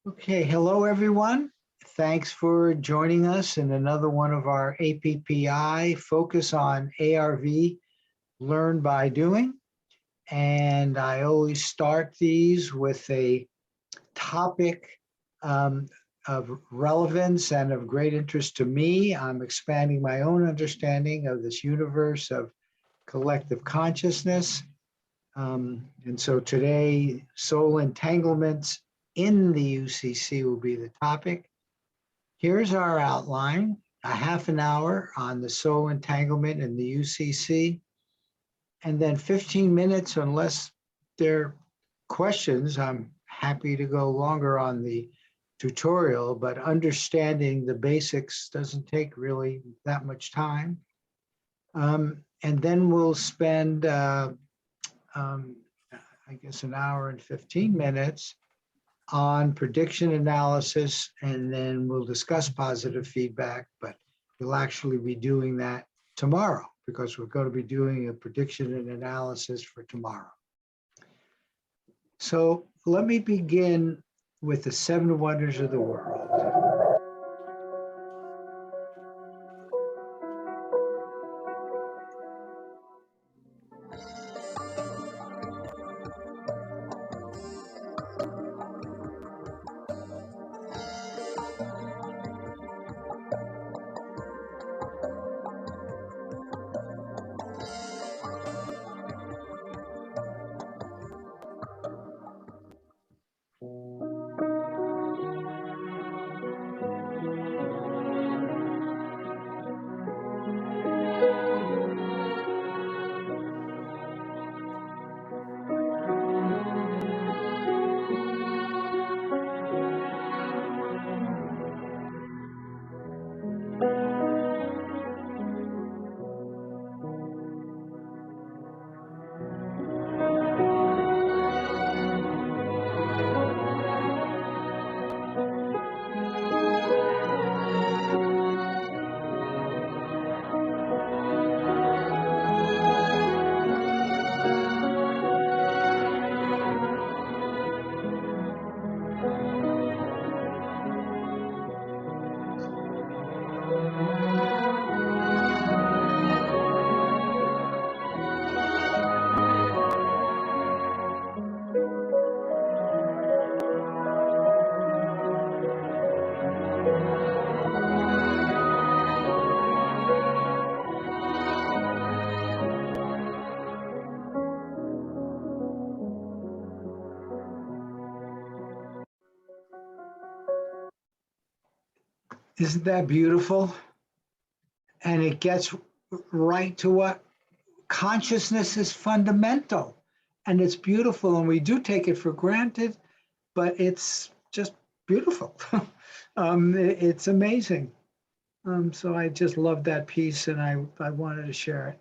Okay, hello everyone. Thanks for joining us in another one of our APPI focus on ARV, learn by doing. And I always start these with a topic of relevance and of great interest to me. I'm expanding my own understanding of this universe of collective consciousness. And so today, soul entanglements in the UCC will be the topic. Here's our outline, a half an hour on the soul entanglement in the UCC, and then 15 minutes, unless there are questions. I'm happy to go longer on the tutorial, but understanding the basics doesn't take really that much time. And then we'll spend I guess an hour and 15 minutes on prediction analysis, and then we'll discuss positive feedback, but we'll actually be doing that tomorrow because we're going to be doing a prediction and analysis for tomorrow. So let me begin with the 7 wonders of the world. Isn't that beautiful? And it gets right to what consciousness is fundamental, and it's beautiful, and we do take it for granted, but it's just beautiful. It's amazing. So I just love that piece, and I wanted to share it.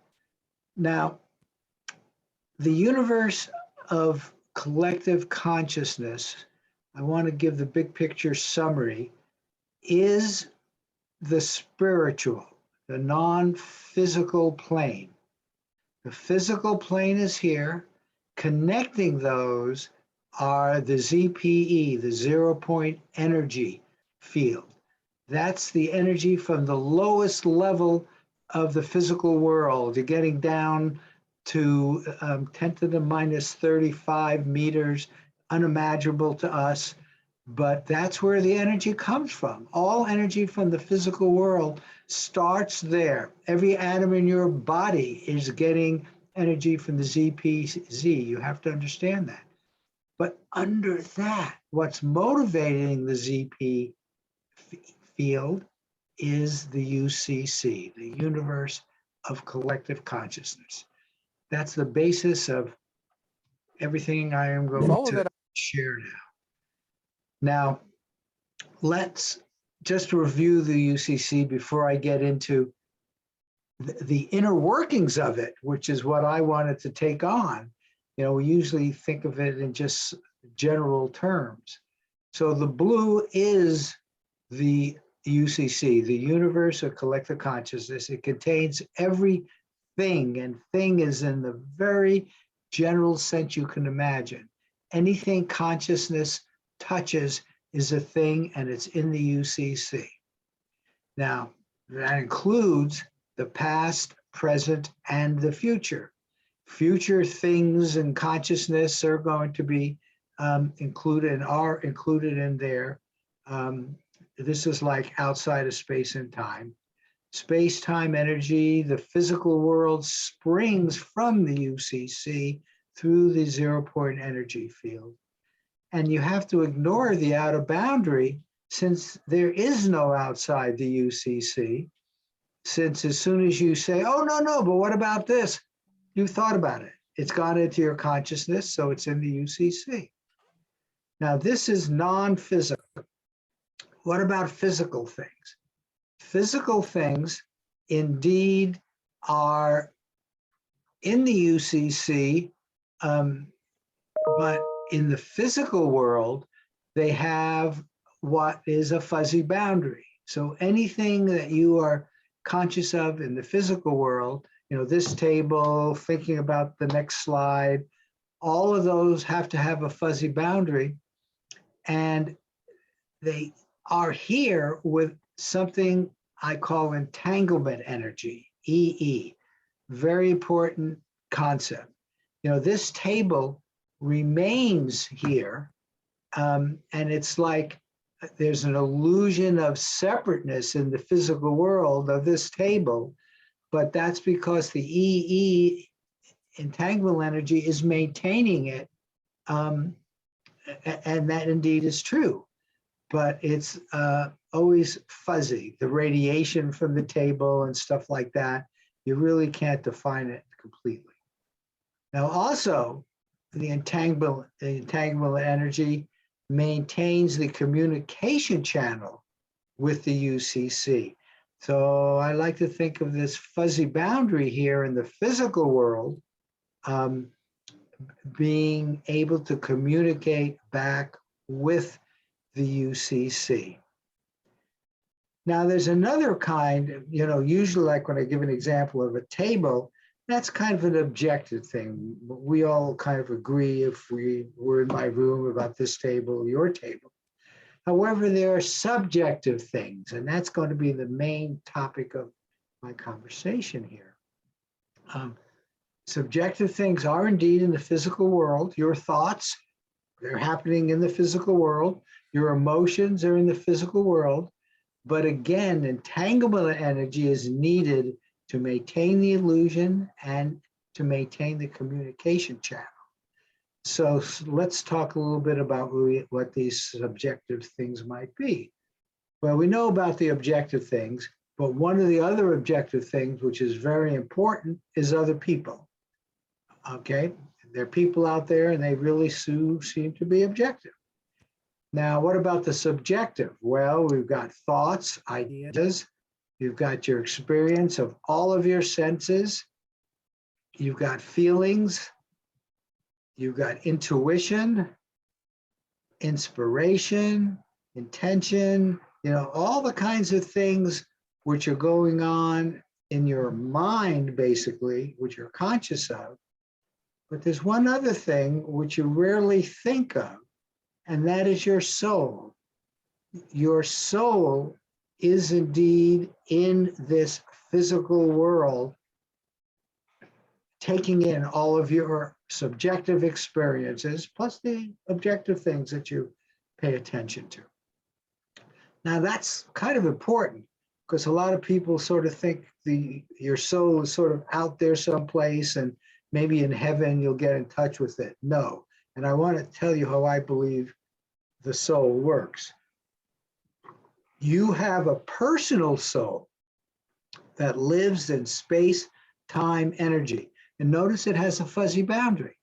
Now, the universe of collective consciousness, I want to give the big picture summary, is the spiritual, the non-physical plane. The physical plane is here. Connecting those are the ZPE, the 0-point energy field. That's the energy from the lowest level of the physical world. You're getting down to 10 to the minus 35 meters, unimaginable to us, but that's where the energy comes from. All energy from the physical world starts there. Every atom in your body is getting energy from the ZPZ. You have to understand that. But under that, what's motivating the ZP field is the UCC, the universe of collective consciousness. That's the basis of everything I am going to share now. Now, let's just review the UCC before I get into the inner workings of it, which is what I wanted to take on. You know, we usually think of it in just general terms. So the blue is the UCC, the universe of collective consciousness. It contains everything, and thing is in the very general sense you can imagine. Anything consciousness touches is a thing, and it's in the UCC. Now, that includes the past, present, and the future. Future things and consciousness are going to be included and are included in there. This is like outside of space and time. Space-time energy, the physical world springs from the UCC through the 0-point energy field. And you have to ignore the outer boundary, since there is no outside the UCC, since as soon as you say, oh, no, but what about this? You've thought about it. It's gone into your consciousness, so it's in the UCC. Now, this is non-physical. What about physical things? Physical things indeed are in the UCC, but in the physical world, they have what is a fuzzy boundary. So anything that you are conscious of in the physical world, this table, thinking about the next slide, all of those have to have a fuzzy boundary, and they are here with something I call entanglement energy, EE. Very important concept. This table remains here, and it's like there's an illusion of separateness in the physical world of this table, but that's because the EE, entanglement energy, is maintaining it, and that indeed is true. But it's always fuzzy. The radiation from the table and stuff like that, you really can't define it completely. Now, also, the entanglement energy maintains the communication channel with the UCC. So I like to think of this fuzzy boundary here in the physical world being able to communicate back with the UCC. Now, there's another kind, usually like when I give an example of a table, that's kind of an objective thing. We all kind of agree if we were in my room about this table, your table. However, there are subjective things, and that's going to be the main topic of my conversation here. Subjective things are indeed in the physical world. Your thoughts, they're happening in the physical world. Your emotions are in the physical world. But again, entanglement energy is needed to maintain the illusion and to maintain the communication channel. So let's talk a little bit about what these subjective things might be. Well, we know about the objective things, but one of the other objective things, which is very important, is other people. Okay, there are people out there and they really seem to be objective. Now, what about the subjective? Well, we've got thoughts, ideas, you've got your experience of all of your senses, you've got feelings, you've got intuition, inspiration, intention, all the kinds of things which are going on in your mind, basically, which you're conscious of. But there's one other thing which you rarely think of, and that is your soul. Your soul is indeed in this physical world, taking in all of your subjective experiences, plus the objective things that you pay attention to. Now, that's kind of important, because a lot of people sort of think your soul is sort of out there someplace, and maybe in heaven you'll get in touch with it. No. And I want to tell you how I believe the soul works. You have a personal soul that lives in space, time, energy. And notice it has a fuzzy boundary,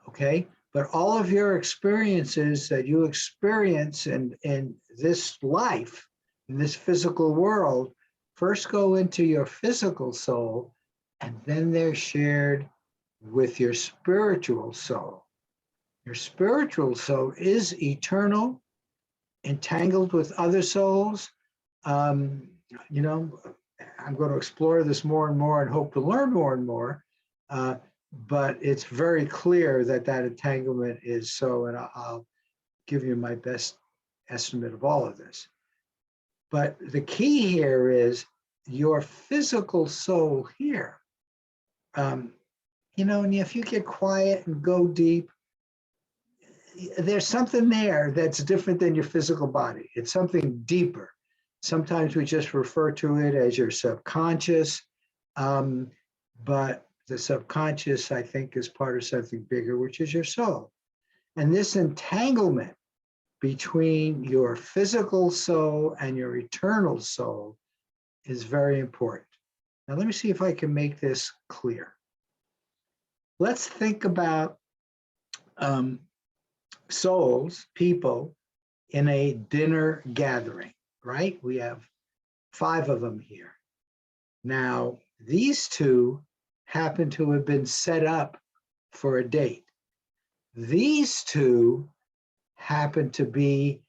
okay? But all of your experiences that you experience in this life, in this physical world, first go into your physical soul, and then they're shared with your spiritual soul. Your spiritual soul is eternal, entangled with other souls. I'm going to explore this more and more and hope to learn more and more. But it's very clear that entanglement is so, and I'll give you my best estimate of all of this. But the key here is your physical soul here. You know, and if you get quiet and go deep, there's something there that's different than your physical body. It's something deeper. Sometimes we just refer to it as your subconscious, but the subconscious, I think, is part of something bigger, which is your soul. And this entanglement between your physical soul and your eternal soul is very important. Now, let me see if I can make this clear. Let's think about souls, people, in a dinner gathering, right? We have 5 of them here. Now, these 2 happen to have been set up for a date. These 2 happen to be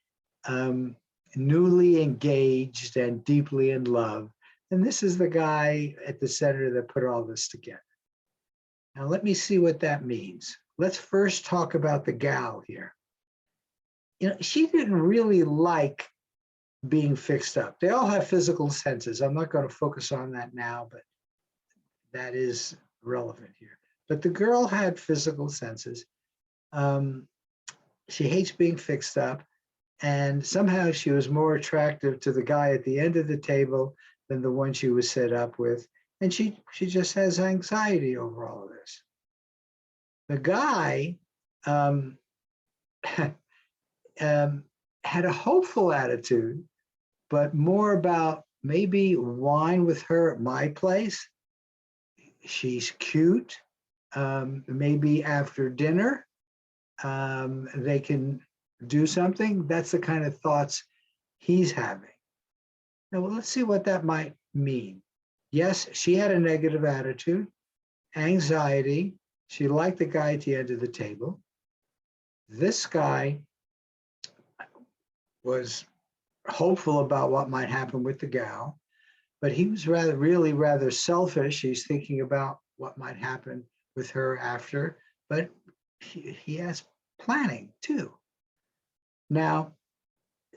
newly engaged and deeply in love. And this is the guy at the center that put all this together. Now, let me see what that means. Let's first talk about the gal here. You know, she didn't really like being fixed up. They all have physical senses. I'm not going to focus on that now, but that is relevant here. But the girl had physical senses. She hates being fixed up. And somehow she was more attractive to the guy at the end of the table than the one she was set up with. And she just has anxiety over all of this. The guy had a hopeful attitude, but more about maybe wine with her at my place. She's cute. Maybe after dinner, they can do something. That's the kind of thoughts he's having. Now, well, let's see what that might mean. Yes, she had a negative attitude, anxiety. She liked the guy at the end of the table. This guy was hopeful about what might happen with the gal, but he was really rather selfish. He's thinking about what might happen with her after, but he has planning too. Now,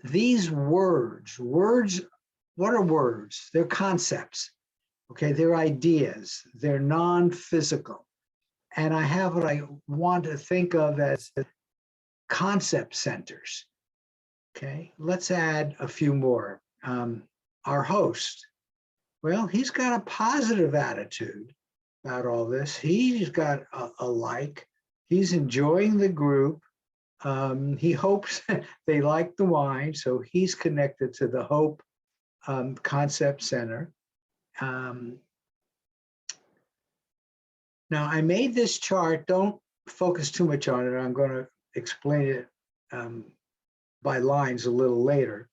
these words, what are words? They're concepts, okay? They're ideas, they're non-physical. And I have what I want to think of as concept centers, okay? Let's add a few more. Our host, well, he's got a positive attitude about all this. He's got a like, he's enjoying the group. He hopes they like the wine, so he's connected to the Hope Concept Center. Now, I made this chart. Don't focus too much on it. I'm going to explain it by lines a little later.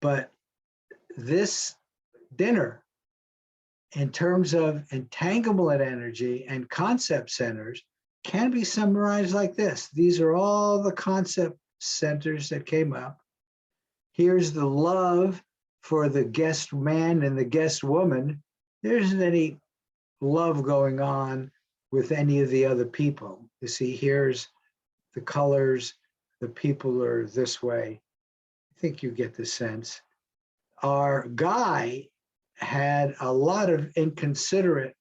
But this dinner, in terms of entanglement energy and concept centers, can be summarized like this. These are all the concept centers that came up. Here's the love for the guest man and the guest woman. There isn't any love going on with any of the other people. You see, here's the colors, the people are this way. I think you get the sense. Our guy had a lot of inconsiderate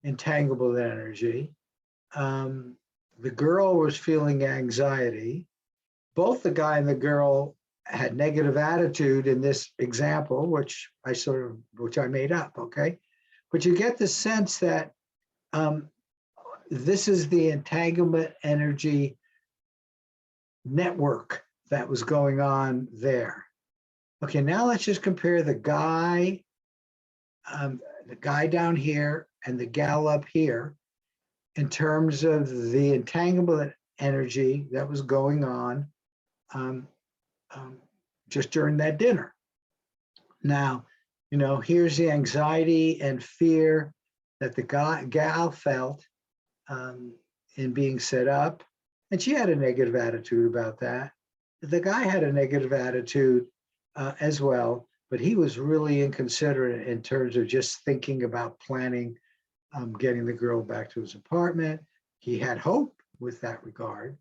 entangled energy. The girl was feeling anxiety. Both the guy and the girl had negative attitude in this example, which I made up, okay? But you get the sense that this is the entanglement energy network that was going on there. Okay, now let's just compare the guy down here and the gal up here in terms of the entanglement energy that was going on just during that dinner. Now, you know, here's the anxiety and fear that the gal felt in being set up. And she had a negative attitude about that. The guy had a negative attitude as well, but he was really inconsiderate in terms of just thinking about planning, getting the girl back to his apartment. He had hope with that regard.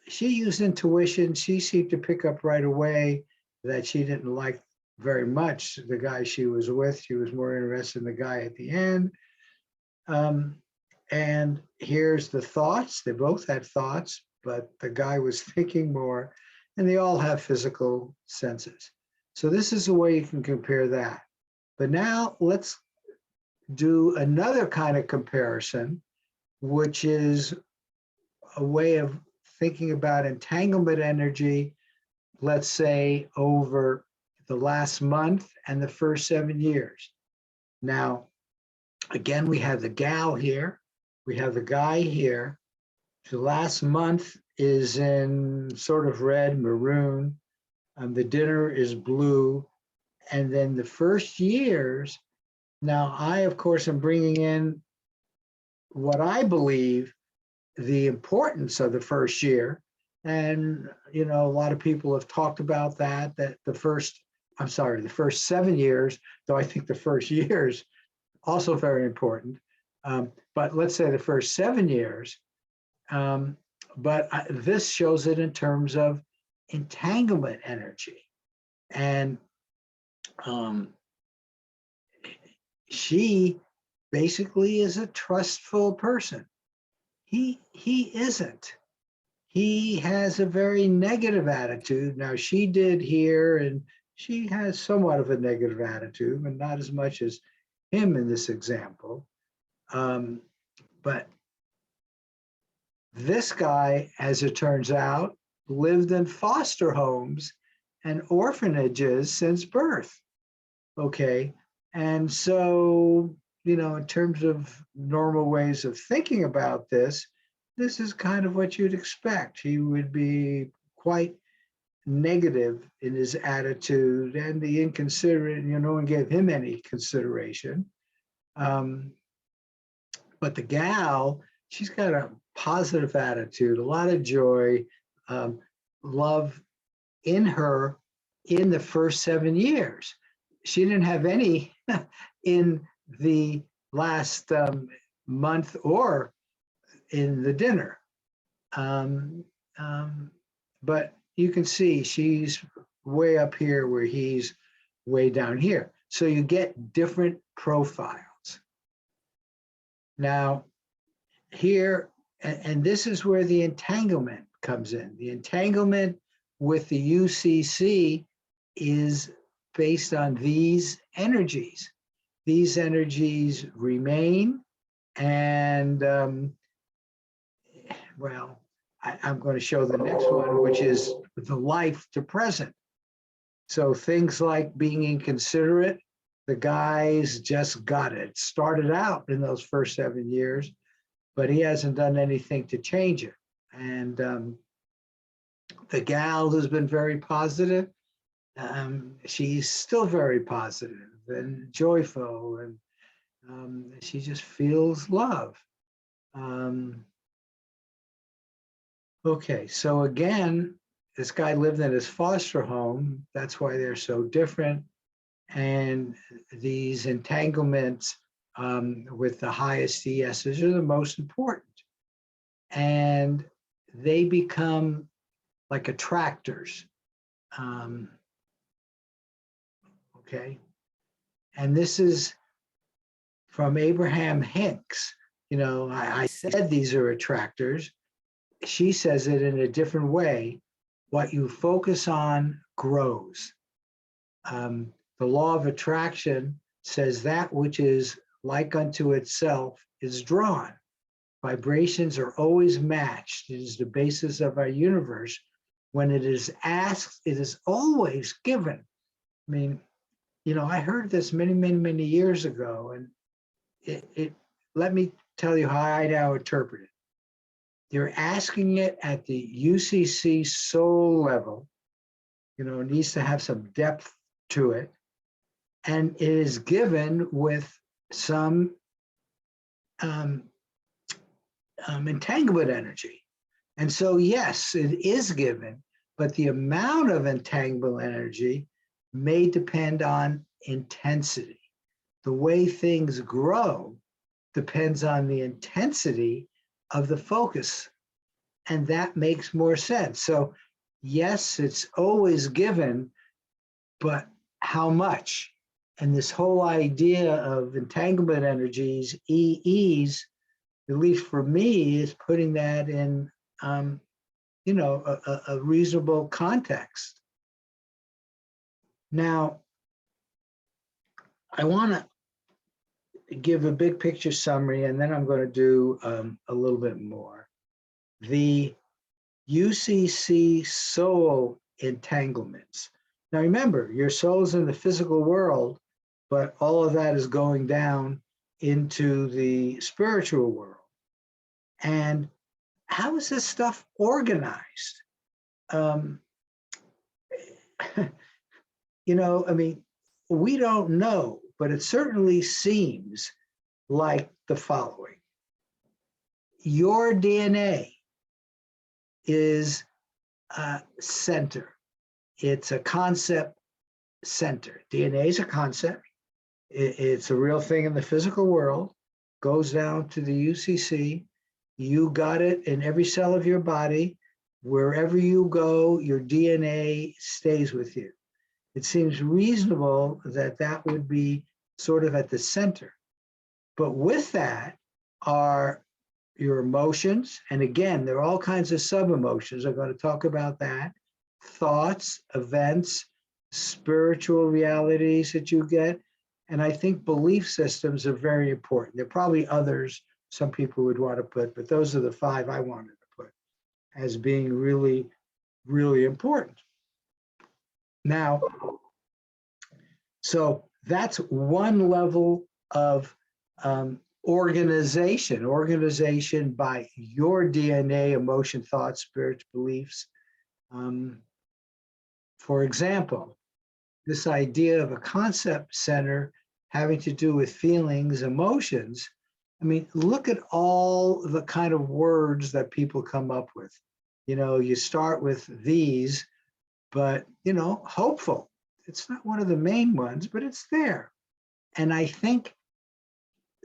she used intuition. She seemed to pick up right away that she didn't like very much the guy she was with. She was more interested in the guy at the end. And here's the thoughts. They both had thoughts, but the guy was thinking more, and they all have physical senses. So this is a way you can compare that. But now let's do another kind of comparison, which is a way of thinking about entanglement energy, let's say over the last month and the first 7 years. Now, again, we have the gal here, we have the guy here. The last month is in sort of red, maroon, and the dinner is blue. And then the first years, now I, of course, am bringing in what I believe the importance of the first year. And, you know, a lot of people have talked about that the first 7 years, though I think the first years also very important. But let's say the first 7 years. This shows it in terms of entanglement energy. And she basically is a trustful person. He isn't. He has a very negative attitude. Now, she did here, and she has somewhat of a negative attitude, but not as much as him in this example. But this guy, as it turns out, lived in foster homes and orphanages since birth. Okay. And so, you know, in terms of normal ways of thinking about this, this is kind of what you'd expect. He would be quite negative in his attitude, and the inconsiderate, you know, no one gave him any consideration. But the gal, she's got a positive attitude, a lot of joy, love in her in the first 7 years. She didn't have any in the last month or in the dinner. But you can see she's way up here where he's way down here. So you get different profiles. Now, here, and this is where the entanglement comes in. The entanglement with the UCC is based on these energies. These energies remain, and well, I'm going to show the next one, which is the life to present. So things like being inconsiderate, the guys just got it. Started out in those first 7 years, but he hasn't done anything to change it. And the gal who's been very positive, she's still very positive and joyful, and she just feels love. Okay, so again, this guy lived in his foster home. That's why they're so different. And these entanglements with the highest ESs are the most important. And they become like attractors. Okay. And this is from Abraham Hicks. You know, I said these are attractors. She says it in a different way. What you focus on grows. The law of attraction says that which is like unto itself is drawn. Vibrations are always matched. It is the basis of our universe. When it is asked, it is always given. I mean, you know, I heard this many, many, many years ago, and it let me tell you how I now interpret it. You're asking it at the UCC soul level. You know, it needs to have some depth to it. And it is given with some entanglement energy. And so, yes, it is given, but the amount of entanglement energy may depend on intensity. The way things grow depends on the intensity of the focus. and that makes more sense. So yes, it's always given, but how much? And this whole idea of entanglement energies, EEs, at least for me, is putting that in, you know, a reasonable context. Now, I want to give a big picture summary, and then I'm going to do a little bit more. The UCC soul entanglements. Now remember, your soul's in the physical world, but all of that is going down into the spiritual world. And how is this stuff organized? You know, I mean, we don't know, but it certainly seems like the following. Your DNA is a center. It's a concept center. DNA is a concept. It's a real thing in the physical world, goes down to the UCC. You got it in every cell of your body. Wherever you go, your DNA stays with you. It seems reasonable that that would be sort of at the center. But with that are your emotions. And again, there are all kinds of sub-emotions. I'm going to talk about that. Thoughts, events, spiritual realities that you get. And I think belief systems are very important. There are probably others some people would want to put, but those are the 5 I wanted to put as being really, really important. Now, so that's one level of organization by your DNA, emotion, thoughts, spirits, beliefs. For example, this idea of a concept center having to do with feelings, emotions. I mean, look at all the kind of words that people come up with. You know, you start with these, but, you know, hopeful. It's not one of the main ones, but it's there. And I think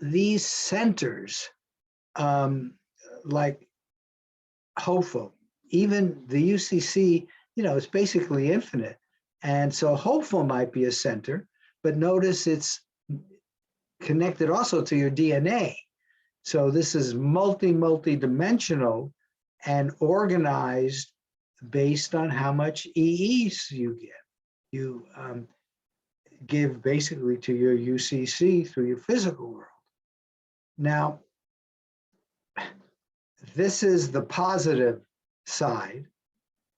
these centers, like hopeful, even the UCC, you know, it's basically infinite. And so hopeful might be a center, but notice it's connected also to your DNA. So this is multi-dimensional and organized based on how much EEs you get. You give basically to your UCC through your physical world. Now, this is the positive side.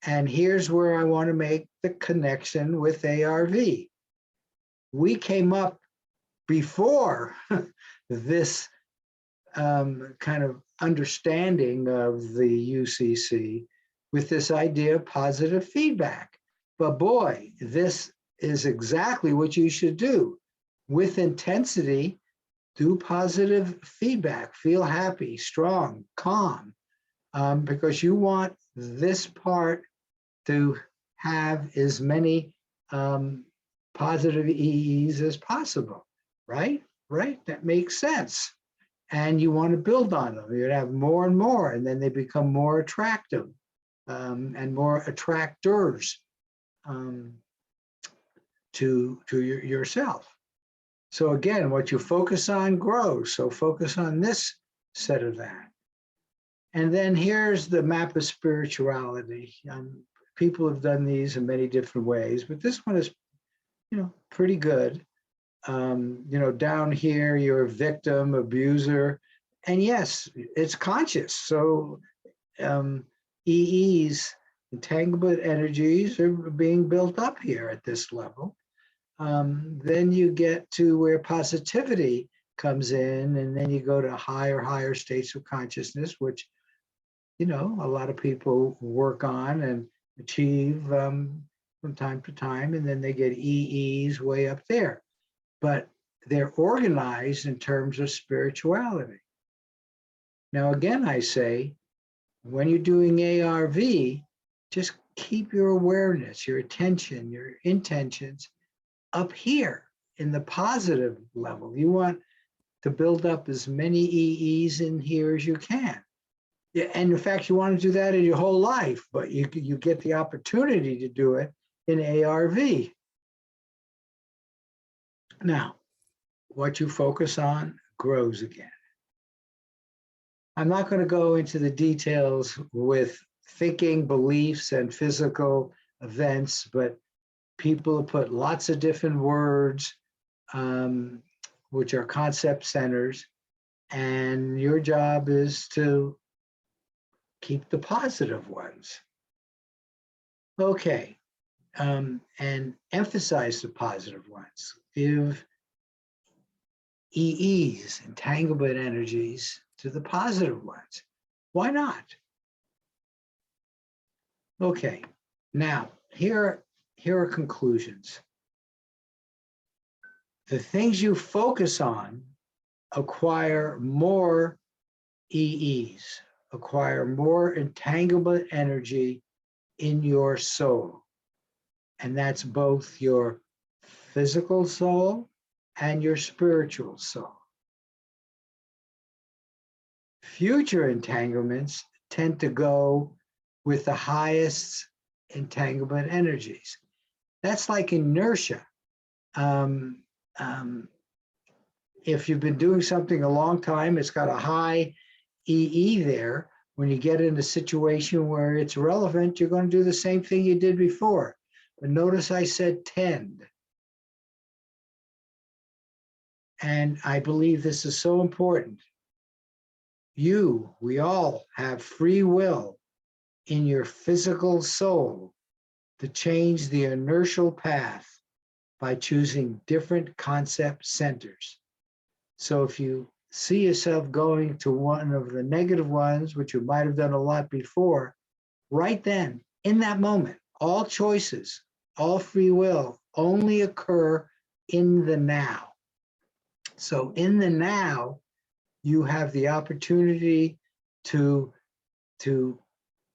And here's where I want to make the connection with ARV. We came up before this kind of understanding of the UCC with this idea of positive feedback. But boy, this is exactly what you should do. With intensity, do positive feedback, feel happy, strong, calm, because you want this part to have as many positive EEs as possible, right? Right, that makes sense. And you want to build on them. You'd have more and more, and then they become more attractive and more attractors to yourself. So again, what you focus on grows. So focus on this set of that. And then here's the map of spirituality. People have done these in many different ways, but this one is, you know, pretty good. You know, down here, you're a victim, abuser, and yes, it's conscious. So EEs, entanglement energies, are being built up here at this level. Then you get to where positivity comes in, and then you go to higher states of consciousness, which, you know, a lot of people work on and achieve from time to time, and then they get EEs way up there. But they're organized in terms of spirituality. Now, again, I say, when you're doing ARV, just keep your awareness, your attention, your intentions up here in the positive level. You want to build up as many EEs in here as you can. Yeah, and in fact, you want to do that in your whole life, but you get the opportunity to do it in ARV. Now, what you focus on grows again. I'm not going to go into the details with thinking, beliefs, and physical events, but people put lots of different words, which are concept centers, and your job is to keep the positive ones. Okay, and emphasize the positive ones. Give EEs, entanglement energies, to the positive ones. Why not? Okay, now here are conclusions. The things you focus on acquire more EEs, acquire more entanglement energy in your soul. And that's both your physical soul and your spiritual soul. Future entanglements tend to go with the highest entanglement energies. That's like inertia. If you've been doing something a long time, it's got a high EE there. When you get in a situation where it's relevant, you're going to do the same thing you did before. But notice I said tend. And I believe this is so important. We all have free will in your physical soul to change the inertial path by choosing different concept centers. So if you see yourself going to one of the negative ones, which you might have done a lot before, right then, in that moment, all choices, all free will only occur in the now. So in the now, you have the opportunity to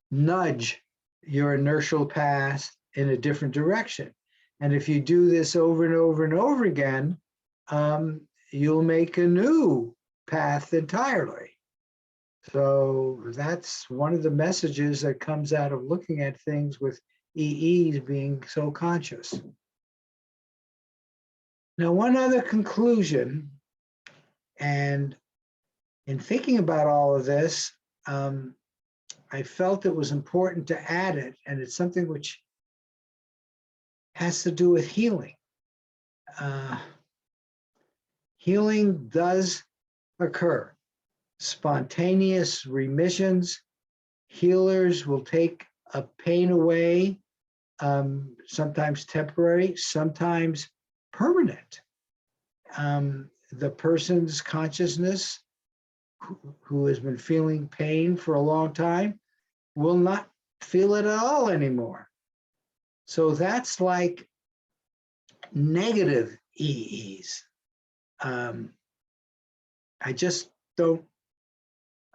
nudge your inertial path in a different direction. And if you do this over and over and over again, you'll make a new path entirely. So that's one of the messages that comes out of looking at things with EEs being so conscious. Now, one other conclusion, and in thinking about all of this, I felt it was important to add it, and it's something which has to do with healing. Healing does occur. Spontaneous remissions. Healers will take a pain away, sometimes temporary, sometimes permanent. The person's consciousness who has been feeling pain for a long time will not feel it at all anymore. So that's like negative EEs. I just don't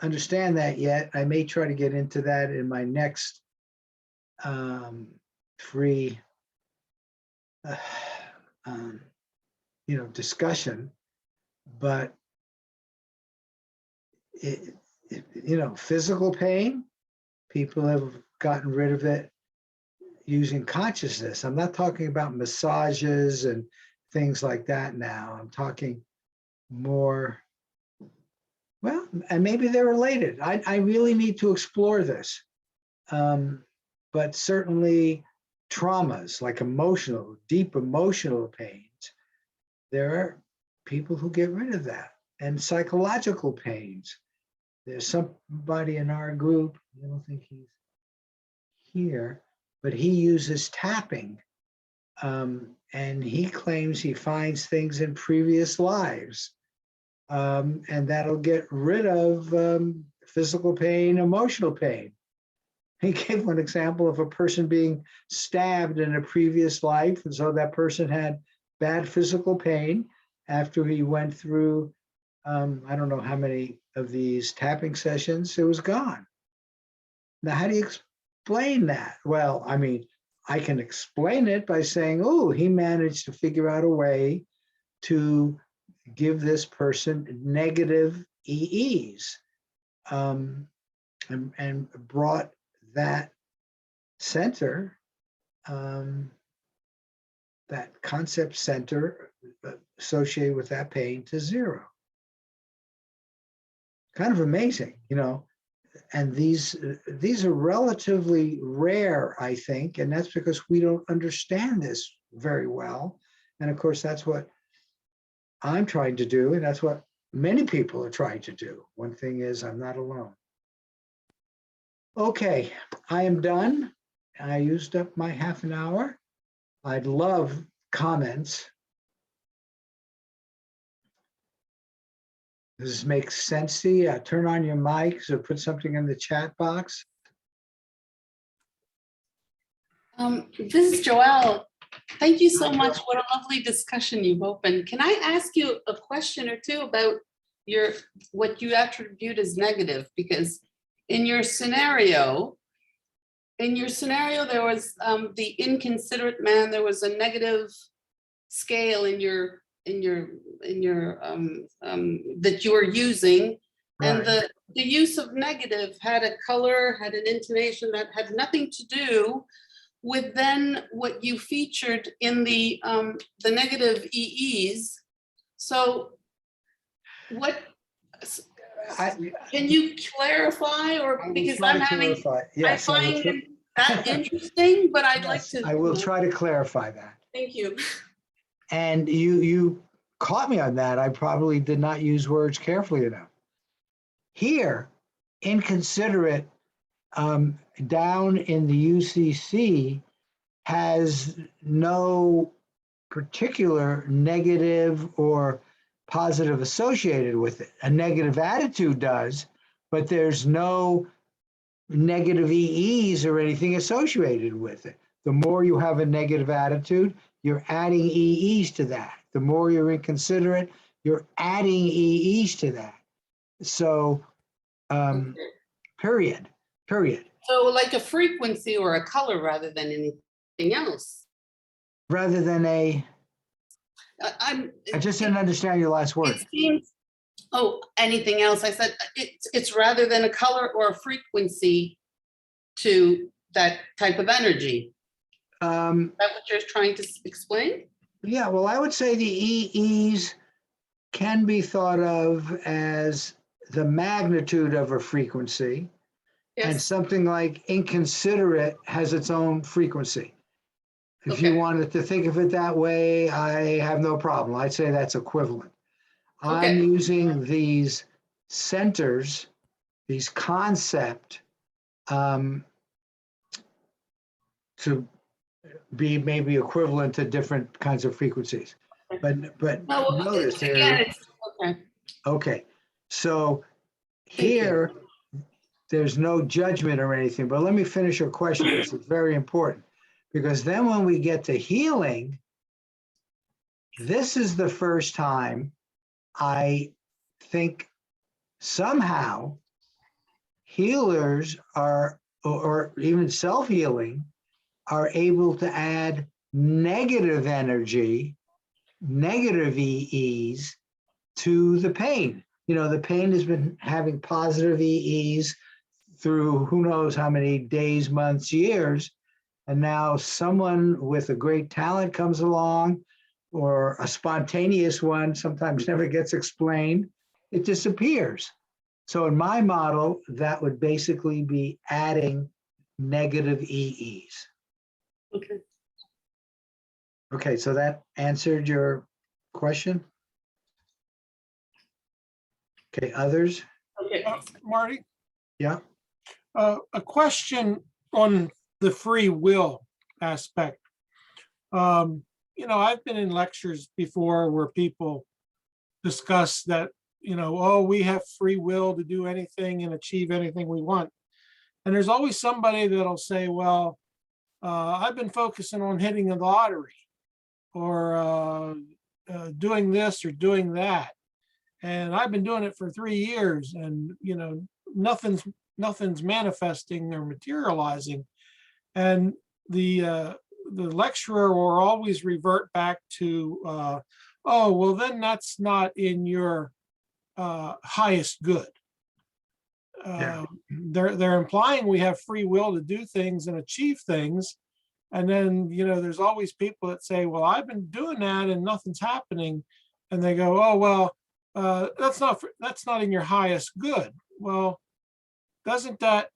understand that yet. I may try to get into that in my next free discussion, but physical pain, people have gotten rid of it using consciousness. I'm not talking about massages and things like that now. I'm talking more, well, and maybe they're related. I really need to explore this. But certainly traumas like deep emotional pains, there are people who get rid of that. And psychological pains. There's somebody in our group, I don't think he's here, but he uses tapping. And he claims he finds things in previous lives. And that'll get rid of physical pain, emotional pain. He gave one example of a person being stabbed in a previous life. And so that person had bad physical pain after he went through, I don't know how many of these tapping sessions, it was gone. Now, how do you explain that? Well, I mean, I can explain it by saying, oh, he managed to figure out a way to give this person negative EEs. and brought that center, that concept center associated with that pain to zero. Kind of amazing, you know. And these are relatively rare, I think, and that's because we don't understand this very well. And of course, that's what I'm trying to do, and that's what many people are trying to do. One thing is, I'm not alone. Okay, I am done. I used up my half an hour. I'd love comments. Does this make sense to you? Turn on your mics or put something in the chat box. This is Joelle. Thank you so much. What a lovely discussion you've opened. Can I ask you a question or two about what you attribute as negative? Because in your scenario, there was the inconsiderate man. There was a negative scale in your that you were using, and the use of negative had a color, had an intonation that had nothing to do with then what you featured in the negative EEs. So what can you clarify, or because I'm having, yes, I find that interesting, but I'd like to. I will try to clarify that. Thank you. And you caught me on that. I probably did not use words carefully enough. Here, inconsiderate, down in the UCC, has no particular negative or positive associated with it. A negative attitude does, but there's no negative EEs or anything associated with it. The more you have a negative attitude, you're adding EEs to that. The more you're inconsiderate, you're adding EEs to that. So, period. So like a frequency or a color rather than anything else. Rather than a, I just didn't understand your last word. It seems, anything else? I said it's rather than a color or a frequency to that type of energy. Is that what you're trying to explain? Yeah, well, I would say the EEs can be thought of as the magnitude of a frequency, yes. And something like inconsiderate has its own frequency. If you wanted to think of it that way, I have no problem. I'd say that's equivalent. Okay. I'm using these centers, these concept, to be maybe equivalent to different kinds of frequencies. But notice here. Okay. So here, there's no judgment or anything, but let me finish your question because it's very important. Because then when we get to healing, this is the first time I think somehow healers are, or even self-healing, are able to add negative energy, negative EEs to the pain. You know, the pain has been having positive EEs through who knows how many days, months, years. And now someone with a great talent comes along, or a spontaneous one, sometimes never gets explained, it disappears. So in my model, that would basically be adding negative EEs. Okay. Okay, so that answered your question? Okay, others? Okay. Marty? Yeah. A question on the free will aspect. You know, I've been in lectures before where people discuss that, you know, oh, we have free will to do anything and achieve anything we want. And there's always somebody that'll say, well, I've been focusing on hitting the lottery or doing this or doing that. And I've been doing it for 3 years and, you know, nothing's manifesting or materializing. And the lecturer will always revert back to, oh, well, then that's not in your highest good. Yeah. They're implying we have free will to do things and achieve things. And then, there's always people that say, well, I've been doing that and nothing's happening. And they go, oh, well, that's not in your highest good. Well, doesn't that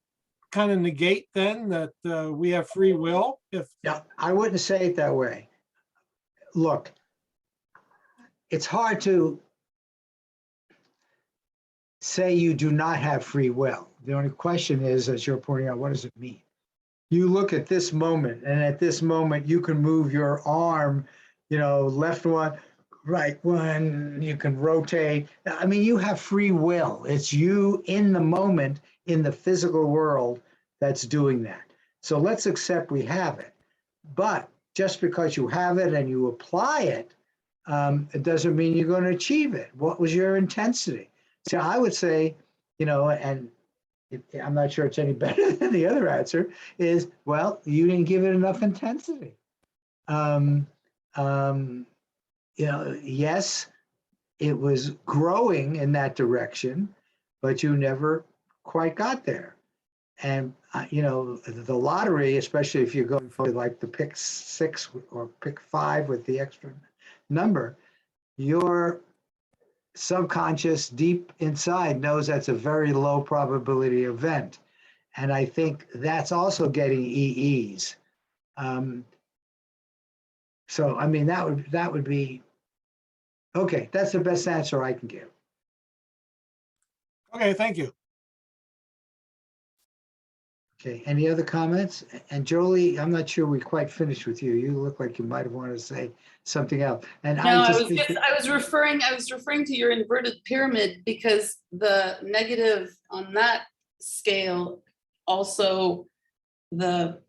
kind of negate then that we have free will? Yeah, I wouldn't say it that way. Look, it's hard to say you do not have free will. The only question is, as you're pointing out, what does it mean? You look at this moment, and at this moment, you can move your arm, left one, right one, you can rotate. I mean, you have free will. It's you in the moment in the physical world that's doing that. So let's accept we have it. But just because you have it and you apply it, it doesn't mean you're going to achieve it. What was your intensity? So I would say, and I'm not sure it's any better than the other answer, is, well, you didn't give it enough intensity. Yes, it was growing in that direction, but you never quite got there. And, the lottery, especially if you're going for like the pick 6 or pick 5 with the extra number, your subconscious deep inside knows that's a very low probability event. And I think that's also getting EEs. So, I mean, that would be, okay, that's the best answer I can give. Okay, thank you. Okay, any other comments? And Jolie, I'm not sure we quite finished with you. You look like you might have wanted to say something else. And No, I I was referring to your inverted pyramid because the negative on that scale also the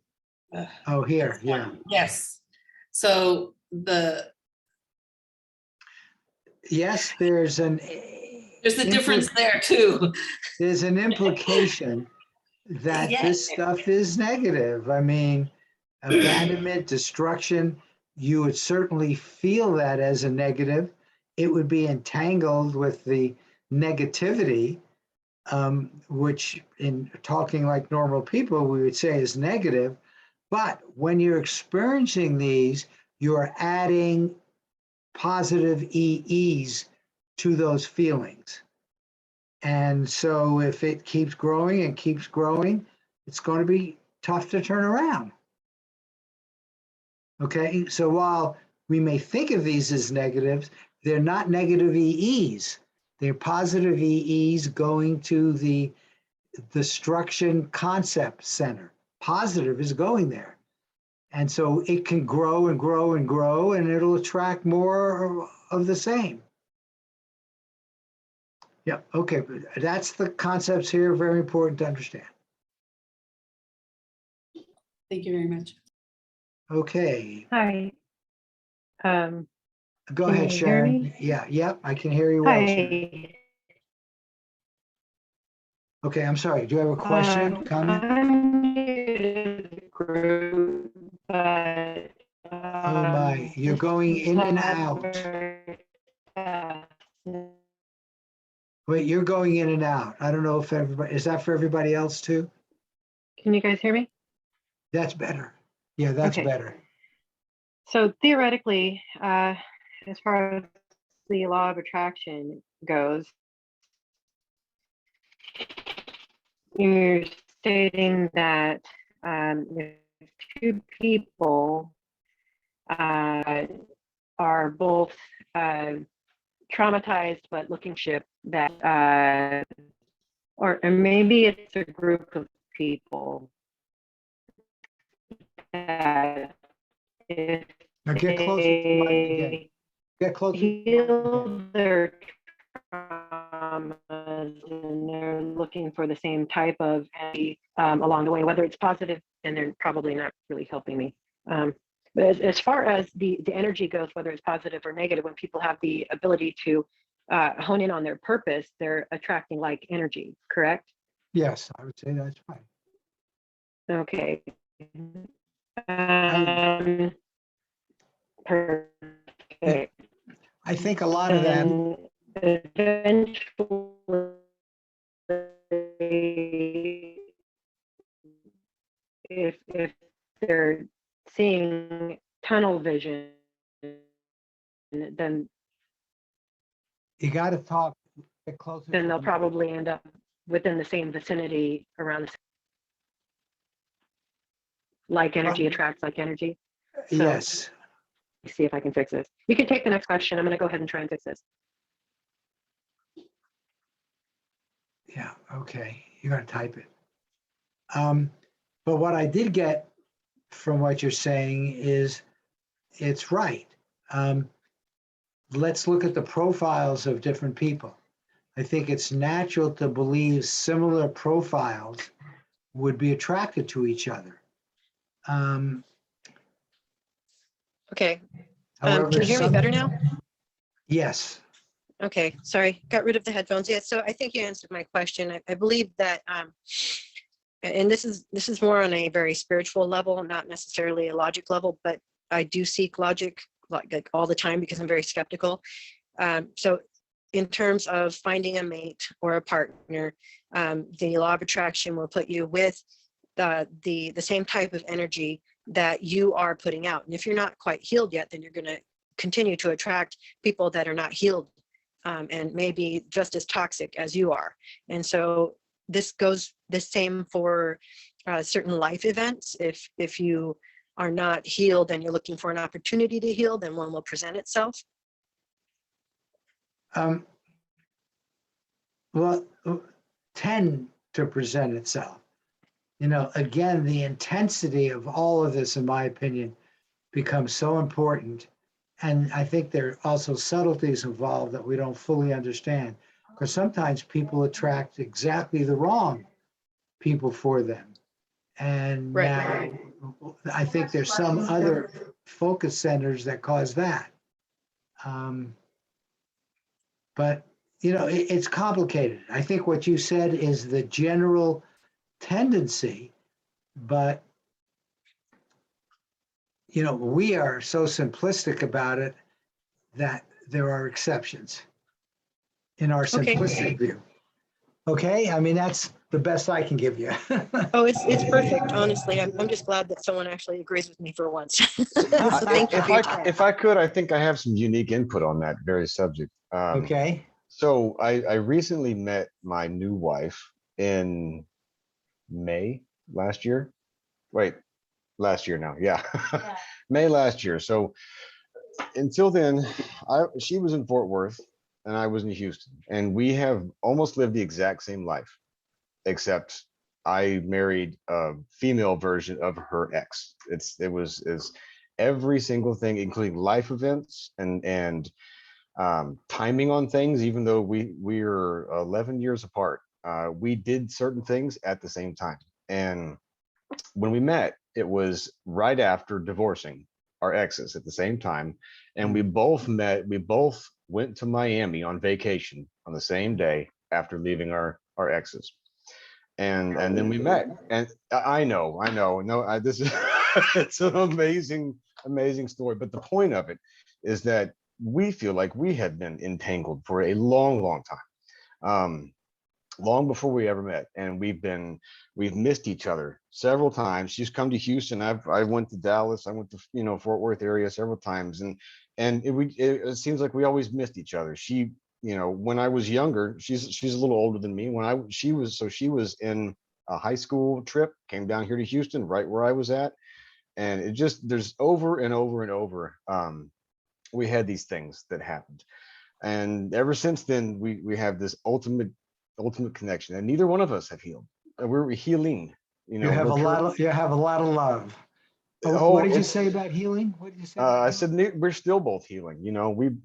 oh, here, yeah. yes. So Yes, there's a difference there too. There's an implication that Yeah. this stuff is negative. I mean, abandonment, destruction, you would certainly feel that as a negative. It would be entangled with the negativity, which in talking like normal people, we would say is negative. But when you're experiencing these, you're adding positive EEs to those feelings. And so if it keeps growing and keeps growing, it's going to be tough to turn around. Okay, so while we may think of these as negatives, they're not negative EEs. They're positive EEs going to the destruction concept center. Positive is going there. And so it can grow and grow and grow, and it'll attract more of the same. Yeah, okay, that's the concepts here, very important to understand. Thank you very much. Okay. Hi. Go Can ahead, you hear Sharon. me? Yeah, I can hear you well, Sharon. Hi. Okay, I'm sorry. Do you have a question, comment? I'm new to the group, but Oh my, you're going in and out. Wait, you're going in and out. I don't know if everybody, is that for everybody else too? Can you guys hear me? That's better. Yeah, that's Okay. better. So theoretically, as far as the law of attraction goes, you're stating that if two people are both traumatized but looking ship that or maybe it's a group of people that if Now get closer to the mic again. they Get closer to the mic again. heal their traumas and they're looking for the same type of energy along the way, whether it's positive, and they're probably not really helping me. But as far as the energy goes, whether it's positive or negative, when people have the ability to hone in on their purpose, they're attracting like energy, correct? Yes, I would say that's right. Okay. Perfect. I think a lot of them, Eventually, they, if they're seeing tunnel vision, then You got to talk, get closer. to they'll the mic. probably end up within the same vicinity around the, like energy attracts like energy. So Yes. see if I can fix this. You can take the next question. I'm going to go ahead and try and fix this. Yeah, okay, you're gonna type it. But what I did get from what you're saying is, it's right. Let's look at the profiles of different people. I think it's natural to believe similar profiles would be attracted to each other. Okay, However, can you hear me some- better now? Yes, Okay, sorry, got rid of the headphones. Yeah, so I think you answered my question. I believe that, and this is more on a very spiritual level, not necessarily a logic level, but I do seek logic like all the time because I'm very skeptical. So in terms of finding a mate or a partner, the law of attraction will put you with the same type of energy that you are putting out. And if you're not quite healed yet, then you're going to continue to attract people that are not healed, and maybe just as toxic as you are. And so this goes the same for certain life events. If you are not healed and you're looking for an opportunity to heal, then one will present itself. well, tend to present itself. You know, again, the intensity of all of this, in my opinion, becomes so important. And I think there are also subtleties involved that we don't fully understand, because sometimes people attract exactly the wrong people for them. And Right. now I think there's some other focus centers that cause that. But, you know, it's complicated. I think what you said is the general tendency, but, you know, we are so simplistic about it that there are exceptions in our Okay. simplistic view. Okay, I mean, that's the best I can give you. Oh, it's perfect. Honestly, I'm just glad that someone actually agrees with me for once. So thank you If for your I time. if I could, I think I have some unique input on that very subject. Okay, So I recently met my new wife in May last year. Wait, last year now. Yeah, May last year. So until then, she was in Fort Worth and I was in Houston, and we have almost lived the exact same life, except I married a female version of her ex. It was every single thing, including life events and timing on things. Even though we're 11 years apart, we did certain things at the same time. And when we met, it was right after divorcing our exes at the same time, and we both went to Miami on vacation on the same day after leaving our exes. And then we met, and I know, no, this is it's an amazing story. But the point of it is that we feel like we have been entangled for a long time, long before we ever met, and we've missed each other several times. She's come to Houston. I went to Dallas. I went to Fort Worth area several times, and it seems like we always missed each other. She, when I was younger, she's a little older than me. She was in a high school trip, came down here to Houston, right where I was at, and there's over and over and over. We had these things that happened, and ever since then we have this ultimate connection, and neither one of us have healed. We're healing. you have a lot of love. Oh, what did you say about healing? What did you say? I said we're still both healing.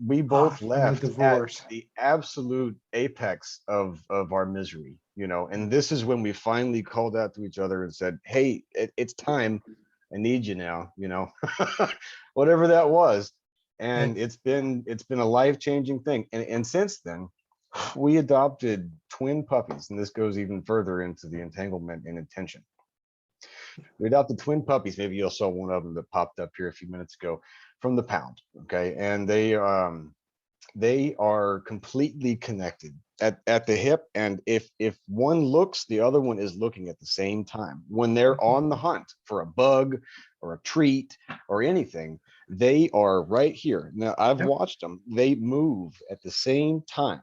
We both from the left divorce. at the absolute apex of our misery. And this is when we finally called out to each other and said, "Hey, it's time. I need you now." Whatever that was, and it's been a life-changing thing. And since then, we adopted twin puppies, and this goes even further into the entanglement and intention. We adopted twin puppies. Maybe you saw one of them that popped up here a few minutes ago from the pound. Okay, and They are completely connected at the hip. And if one looks, the other one is looking at the same time. When they're on the hunt for a bug or a treat or anything, they are right here. Now, I've Yep. watched them. They move at the same time.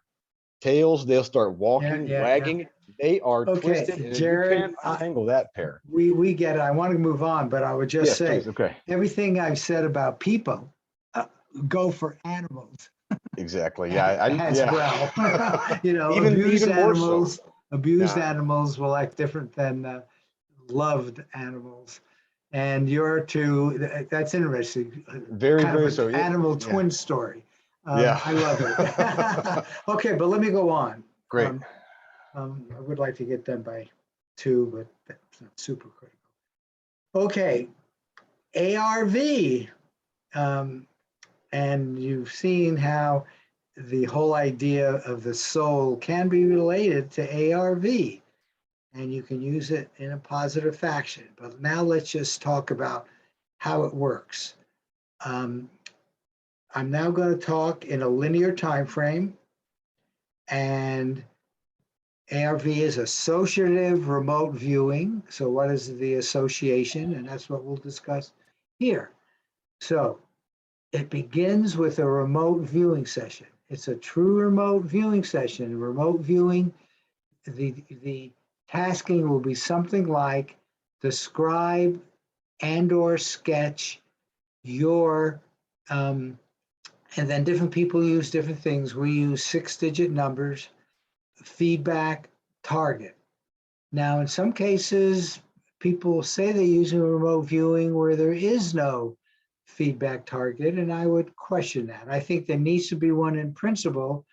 Tails, they'll start walking, yeah. wagging. They are Okay, twisted, and you Jared, can't untangle that pair. we get it. I want to move on, but I would just Yes, say please. Okay, everything I've said about people go for animals exactly. Yeah, as well. You know, even more so. abused Yeah. animals will act different than loved animals. And you're too, that's interesting. Very, Kind of very an so. Yeah, animal yeah, twin story. yeah. I love it. Okay, but let me go on. Great. I would like to get done by 2, but that's not super critical. Okay, ARV. And you've seen how the whole idea of the soul can be related to ARV, and you can use it in a positive fashion. But now let's just talk about how it works. I'm now going to talk in a linear time frame, and ARV is associative remote viewing. So what is the association? And that's what we'll discuss here. So it begins with a remote viewing session. It's a true remote viewing session. Remote viewing, the tasking will be something like describe and/or sketch your, and then different people use different things. We use 6-digit numbers, feedback, target. Now, in some cases, people say they're using remote viewing where there is no feedback target, and I would question that. I think there needs to be one in principle,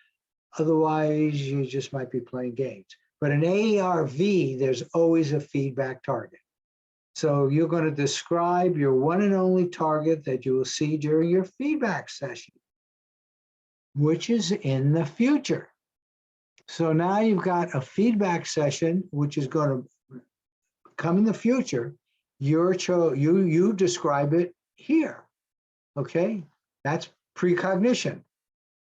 otherwise you just might be playing games. But in ARV, there's always a feedback target. So you're going to describe your one and only target that you will see during your feedback session, which is in the future. So now you've got a feedback session, which is going to come in the future. You describe it here. Okay, that's precognition.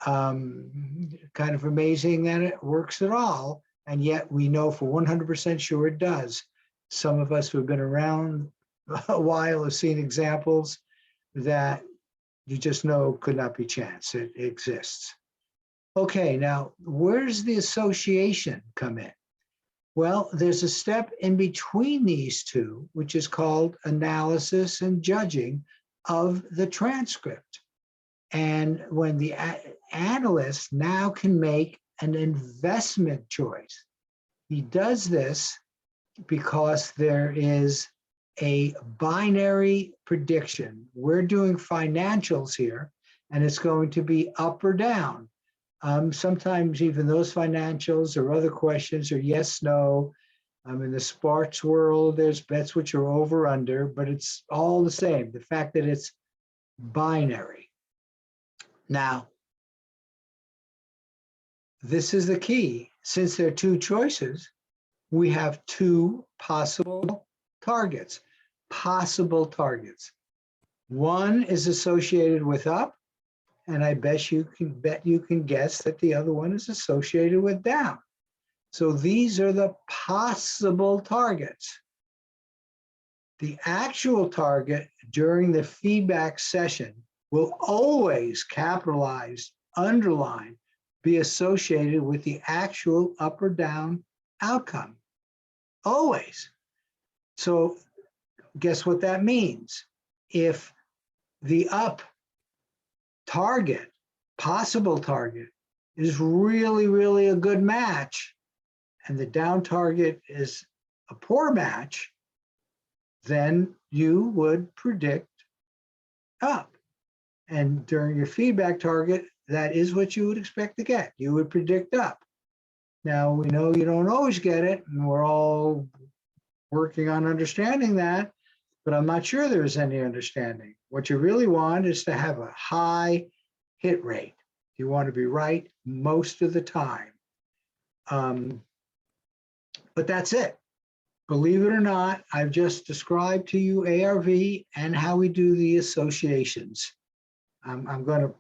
Kind of amazing that it works at all, and yet we know for 100% sure it does. Some of us who've been around a while have seen examples that you just know could not be chance. It exists. Okay, now where's the association come in? Well, there's a step in between these two, which is called analysis and judging of the transcript. And when the analyst now can make an investment choice, he does this because there is a binary prediction. We're doing financials here, and it's going to be up or down. Sometimes even those financials or other questions are yes, no. In the sports world, there's bets which are over, under, but it's all the same. The fact that it's binary. Now, this is the key. Since there are 2 choices, we have 2 possible targets. Possible targets. One is associated with up, and I bet you can guess that the other one is associated with down. So these are the possible targets. The actual target during the feedback session will always capitalize, underline, be associated with the actual up or down outcome. Always. So guess what that means? If the up target, possible target, is really, really a good match, and the down target is a poor match, then you would predict up. And during your feedback target, that is what you would expect to get. You would predict up. Now, we know you don't always get it, and we're all working on understanding that, but I'm not sure there's any understanding. What you really want is to have a high hit rate. You want to be right most of the time. But that's it. Believe it or not, I've just described to you ARV and how we do the associations. I'm going to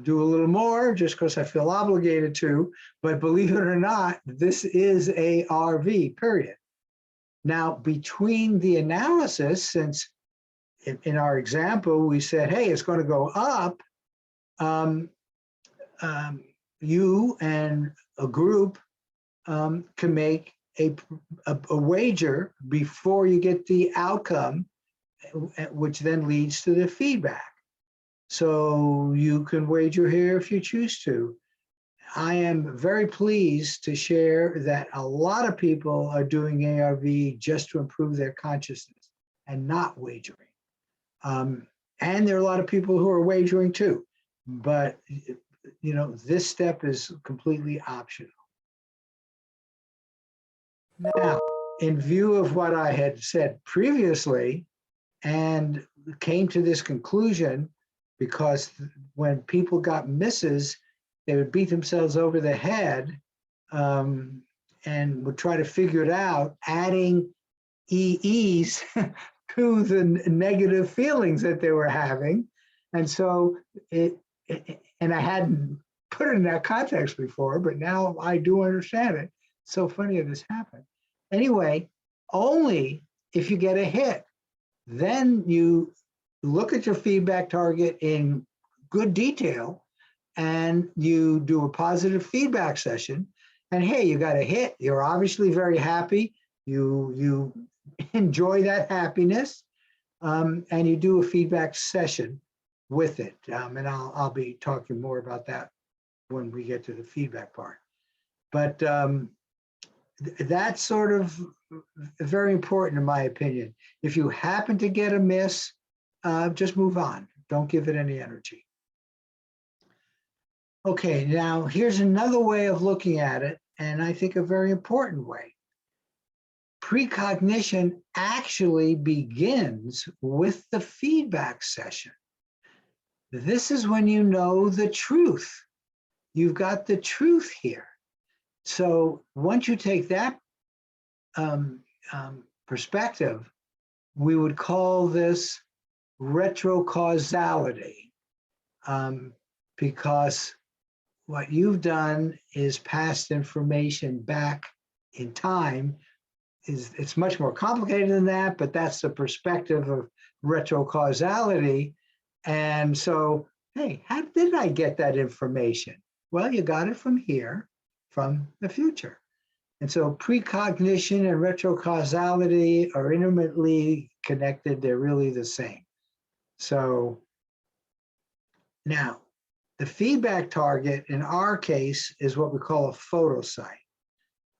do a little more just because I feel obligated to, but believe it or not, this is ARV, period. Now, between the analysis, since in our example, we said, hey, it's going to go up, you and a group can make a wager before you get the outcome, which then leads to the feedback. So you can wager here if you choose to. I am very pleased to share that a lot of people are doing ARV just to improve their consciousness and not wagering. And there are a lot of people who are wagering too, but you know, this step is completely optional. Now, in view of what I had said previously, and came to this conclusion because when people got misses, they would beat themselves over the head and would try to figure it out, adding EEs to the negative feelings that they were having. And so and I hadn't put it in that context before, but now I do understand it. It's so funny that this happened. Anyway, only if you get a hit, then you look at your feedback target in good detail and you do a positive feedback session. And hey, you got a hit. You're obviously very happy. You enjoy that happiness, and you do a feedback session with it. And I'll be talking more about that when we get to the feedback part. But that's sort of very important in my opinion. If you happen to get a miss, just move on. Don't give it any energy. Okay, now here's another way of looking at it, and I think a very important way. Precognition actually begins with the feedback session. This is when you know the truth. You've got the truth here. So once you take that perspective, we would call this retrocausality, because what you've done is passed information back in time. It's much more complicated than that, but that's the perspective of retrocausality. And so, hey, how did I get that information? Well, you got it from here, from the future. And so precognition and retrocausality are intimately connected. They're really the same. So now, the feedback target in our case is what we call a photosite.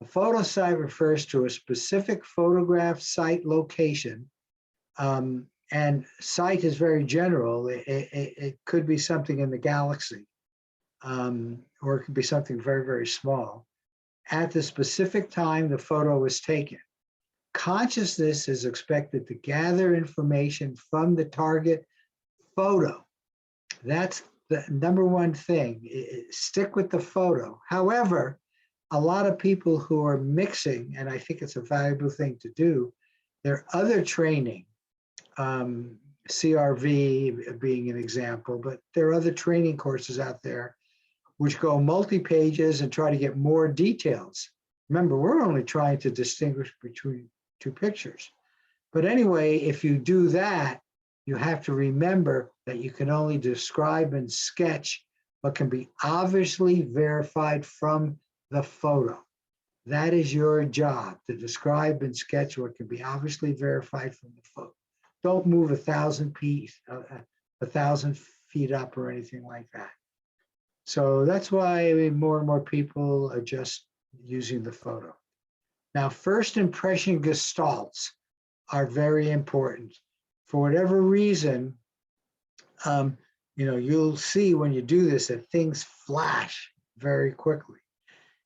A photosite refers to a specific photograph site location. And site is very general. It could be something in the galaxy, or it could be something very, very small. At the specific time the photo was taken. Consciousness is expected to gather information from the target photo. That's the number one thing. Stick with the photo. However, a lot of people who are mixing, and I think it's a valuable thing to do, there are other training, CRV being an example, but there are other training courses out there which go multi-pages and try to get more details. Remember, we're only trying to distinguish between two pictures. But anyway, if you do that, you have to remember that you can only describe and sketch what can be obviously verified from the photo. That is your job, to describe and sketch what can be obviously verified from the photo. Don't move 1,000 feet up or anything like that. So that's why more and more people are just using the photo. Now, first impression gestalts are very important. For whatever reason, you'll see when you do this that things flash very quickly.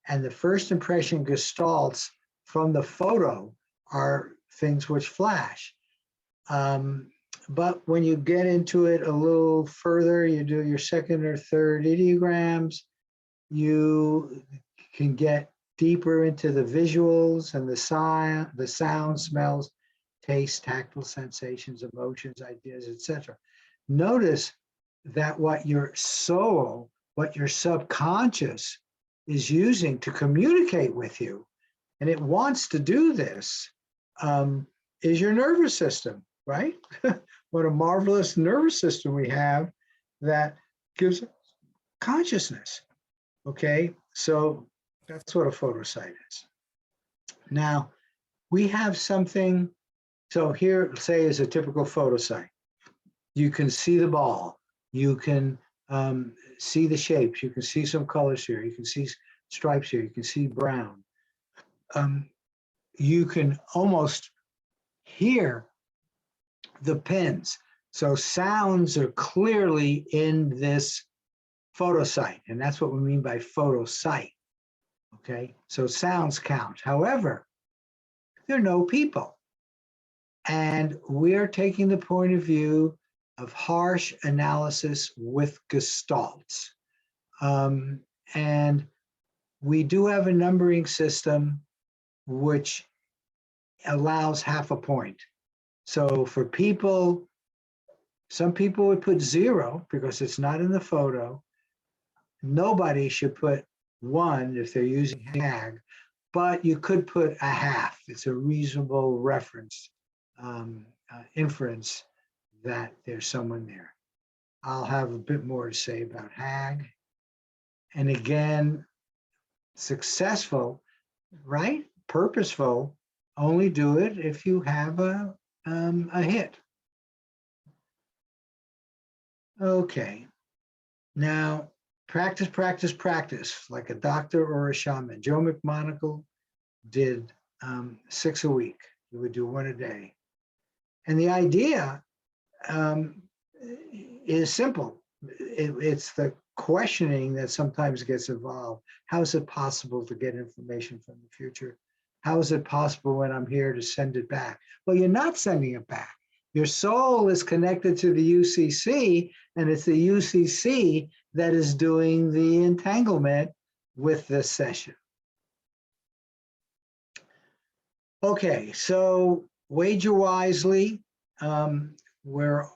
And the first impression gestalts from the photo are things which flash. But when you get into it a little further, you do your second or third ideograms, you can get deeper into the visuals and the sound, smells, taste, tactile sensations, emotions, ideas, etc. Notice that what your soul, what your subconscious is using to communicate with you, and it wants to do this, is your nervous system, right? What a marvelous nervous system we have that gives consciousness. Okay, so that's what a photosite is. Now, we have something, so here, say, is a typical photosite. You can see the ball, you can see the shapes, you can see some colors here, you can see stripes here, you can see brown. You can almost hear the pins. So sounds are clearly in this photosite, and that's what we mean by photosite. Okay, so sounds count. However, there are no people. And we're taking the point of view of harsh analysis with gestalts. And we do have a numbering system which allows half a point. So for people, some people would put 0 because it's not in the photo. Nobody should put 1 if they're using HAG, but you could put a half. It's a reasonable reference, inference that there's someone there. I'll have a bit more to say about HAG. And again, successful, right? Purposeful, only do it if you have a hit. Okay, now practice, practice, practice, like a doctor or a shaman. Joe McMonagle did 6 a week. He would do 1 a day. And the idea is simple. It's the questioning that sometimes gets involved. How is it possible to get information from the future? How is it possible when I'm here to send it back? Well, you're not sending it back. Your soul is connected to the UCC, and it's the UCC that is doing the entanglement with this session. Okay, so wager wisely. We're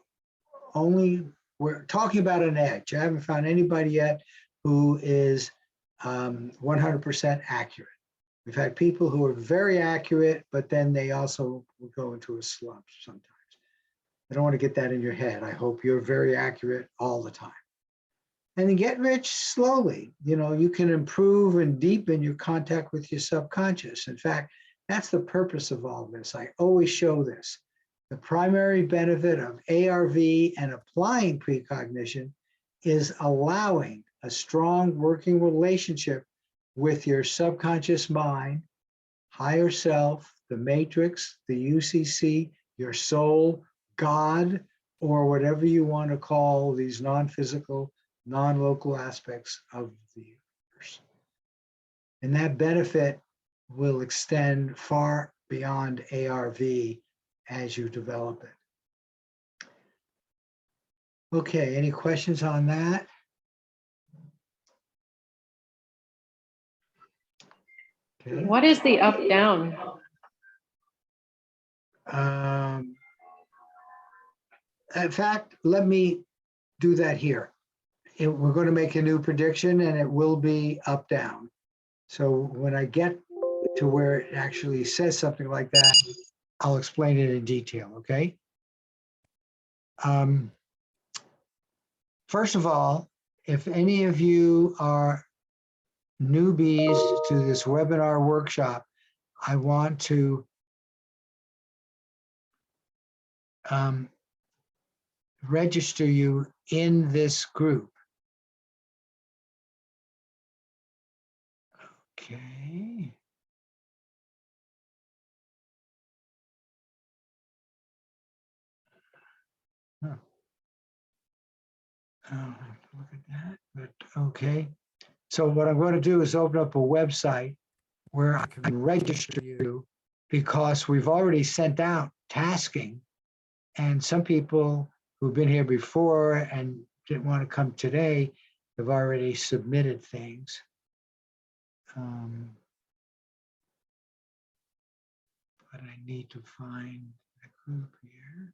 talking about an edge. I haven't found anybody yet who is 100% accurate. We've had people who are very accurate, but then they also will go into a slump sometimes. I don't want to get that in your head. I hope you're very accurate all the time. And then get rich slowly. You know, you can improve and deepen your contact with your subconscious. In fact, that's the purpose of all this. I always show this. The primary benefit of ARV and applying precognition is allowing a strong working relationship with your subconscious mind, higher self, the matrix, the UCC, your soul, God, or whatever you want to call these non-physical, non-local aspects of the universe. And that benefit will extend far beyond ARV as you develop it. Okay, any questions on that? Okay. What is the up down? In fact, let me do that here. We're going to make a new prediction, and it will be up down. So when I get to where it actually says something like that, I'll explain it in detail, okay? First of all, if any of you are newbies to this webinar workshop, I want to register you in this group. Okay. Huh. I'll have to look at that, but okay. So what I'm going to do is open up a website where I can register you, because we've already sent out tasking, and some people who've been here before and didn't want to come today have already submitted things. But I need to find a group here.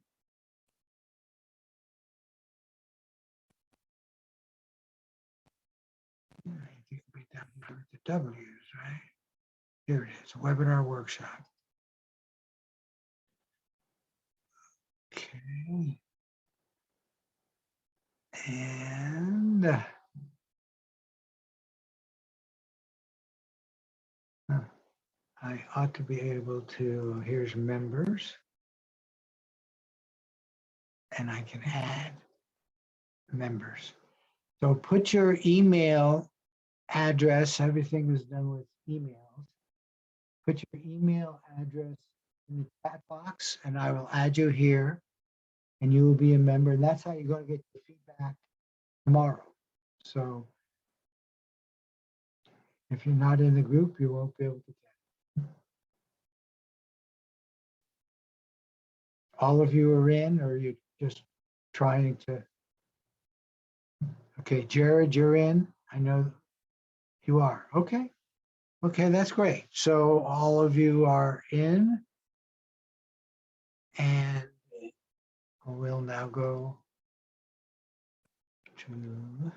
W's, right? Here it is, webinar workshop. Okay. And I ought to be able to, here's members. And I can add members. So put your email address, everything is done with emails. Put your email address in the chat box and I will add you here and you will be a member. And that's how you're going to get your feedback tomorrow. So if you're not in the group, you won't be able to get it. All of you are in, or you're just trying to? Okay, Jared, you're in. I know you are. Okay. Okay, that's great. So all of you are in. And we'll now go to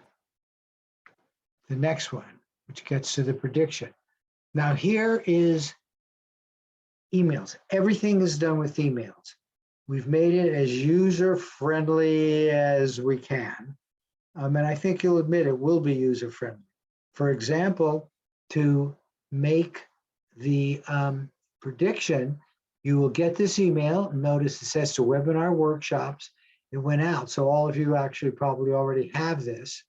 the next one, which gets to the prediction. Now here is emails. Everything is done with emails. We've made it as user-friendly as we can. And I think you'll admit it will be user-friendly. For example, to make the prediction, you will get this email. Notice it says to webinar workshops. It went out. So all of you actually probably already have this.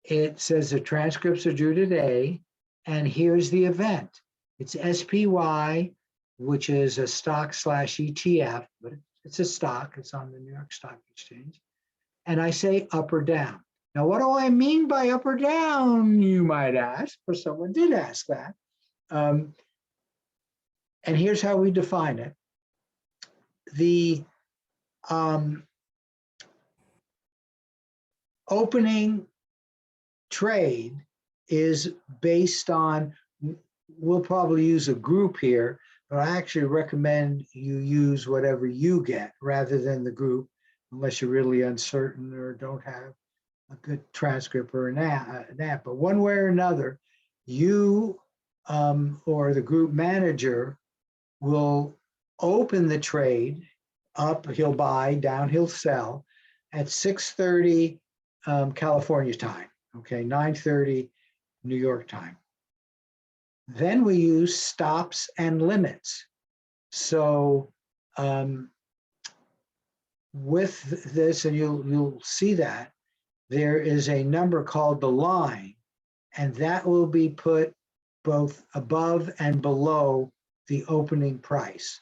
It says the transcripts are due today. And here's the event. It's SPY, which is a stock/ETF, but it's a stock. It's on the New York Stock Exchange. And I say up or down. Now, what do I mean by up or down, you might ask, or someone did ask that. And here's how we define it. The opening trade is based on, we'll probably use a group here, but I actually recommend you use whatever you get rather than the group, unless you're really uncertain or don't have a good transcript or an app. But one way or another, you or the group manager will open the trade. Up he'll buy, down he'll sell at 6:30 California time, okay, 9:30 New York time. Then we use stops and limits. So with this, and you'll see that, there is a number called the line, and that will be put both above and below the opening price.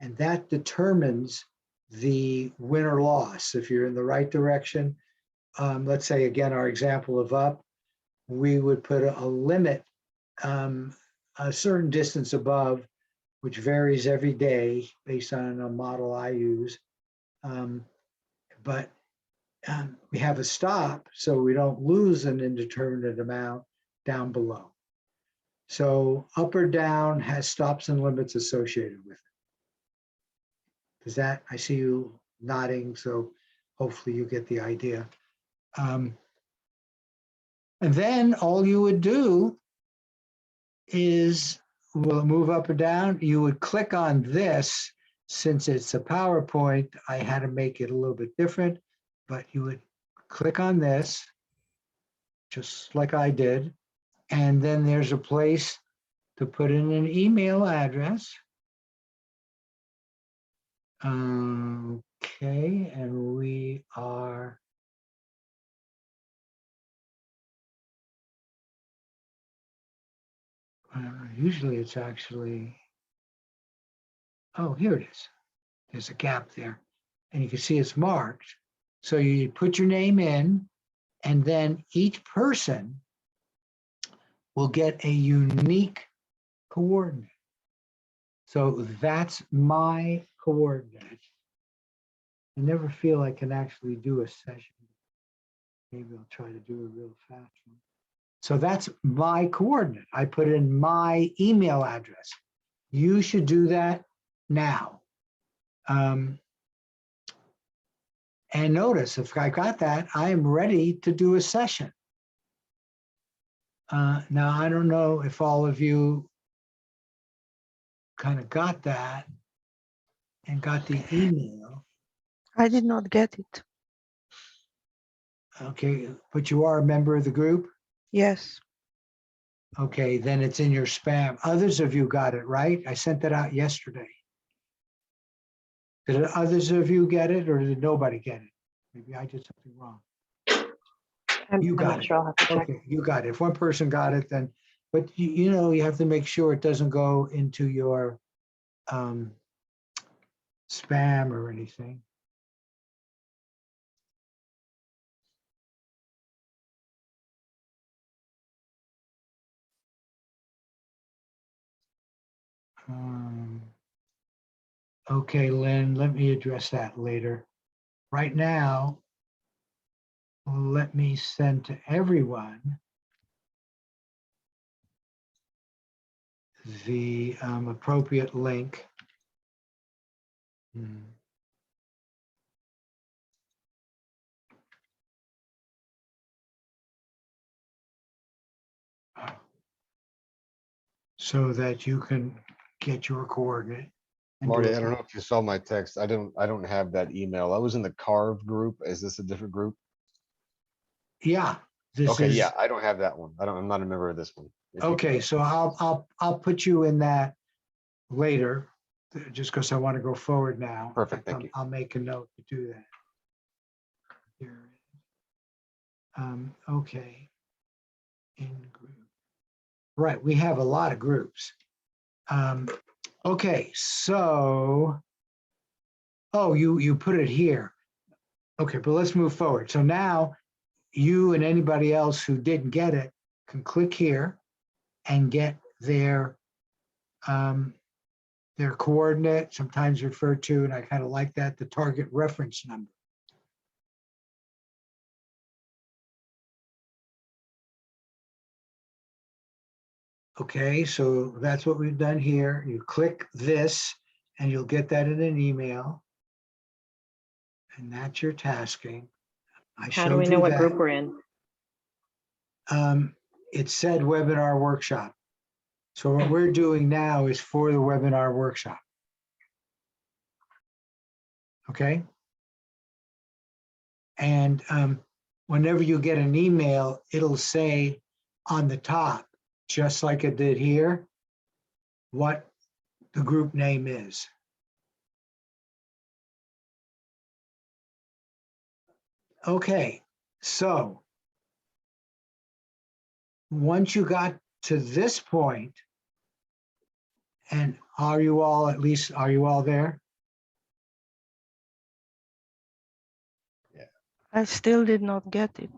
And that determines the win or loss. If you're in the right direction, let's say, again, our example of up, we would put a limit, a certain distance above, which varies every day based on a model I use. But we have a stop, so we don't lose an indeterminate amount down below. So up or down has stops and limits associated with it. Does that, I see you nodding, so hopefully you get the idea. And then all you would do is, we'll move up or down. You would click on this. Since it's a PowerPoint, I had to make it a little bit different, but you would click on this, just like I did. And then there's a place to put in an email address. Okay, and we are usually it's actually, oh, here it is. There's a gap there, and you can see it's marked. So you put your name in, and then each person will get a unique coordinate. So that's my coordinate. I never feel I can actually do a session. Maybe I'll try to do a real fast one. So that's my coordinate. I put in my email address. You should do that now. And notice, if I got that, I am ready to do a session. Now, I don't know if all of you kind of got that and got the email. I did not get it. Okay, but you are a member of the group? Yes. Okay, then it's in your spam. Others of you got it, right? I sent that out yesterday. Did others of you get it or did nobody get it? Maybe I did something wrong. You I'm got not it. sure. I'll have to check. Okay, you got it. If one person got it, then, but you know, you have to make sure it doesn't go into your spam or anything. Okay, Lynn, let me address that later. Right now, let me send to everyone the appropriate link. So that you can get your coordinate. and do Marty, it. I don't know if you saw my text. I don't have that email. I was in the Carve group. Is this a different group? Yeah, this Okay, is, yeah, I don't have that one. I'm not a member of this one. If you okay, could- so I'll put you in that later, just because I want to go forward now. Perfect, thank you. I'll make a note to do that. Here. Okay. In group. Right, we have a lot of groups. Okay, so, oh, you put it here. Okay, but let's move forward. So now you and anybody else who didn't get it can click here and get their coordinate, sometimes referred to, and I kind of like that, the target reference number. Okay, so that's what we've done here. You click this and you'll get that in an email. And that's your tasking. I How do we showed know you what group that. we're in? It said webinar workshop. So what we're doing now is for the webinar workshop. Okay. And whenever you get an email, it'll say on the top, just like it did here, what the group name is. Okay, so once you got to this point, and are you all there? I still did not get it.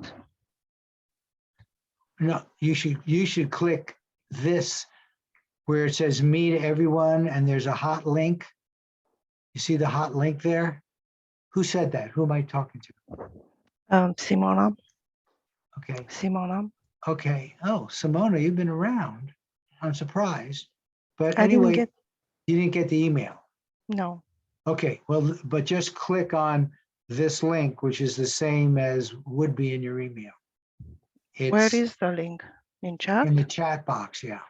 No, you should click this where it says meet everyone and there's a hot link. You see the hot link there? Who said that? Who am I talking to? Simona. Okay. Simona. Okay. Oh, Simona, you've been around. I'm surprised. But I didn't anyway, get. you didn't get the email. No. Okay. Well, but just click on this link, which is the same as would be in your email. Where It's is the link? In chat? in the chat box. Yeah.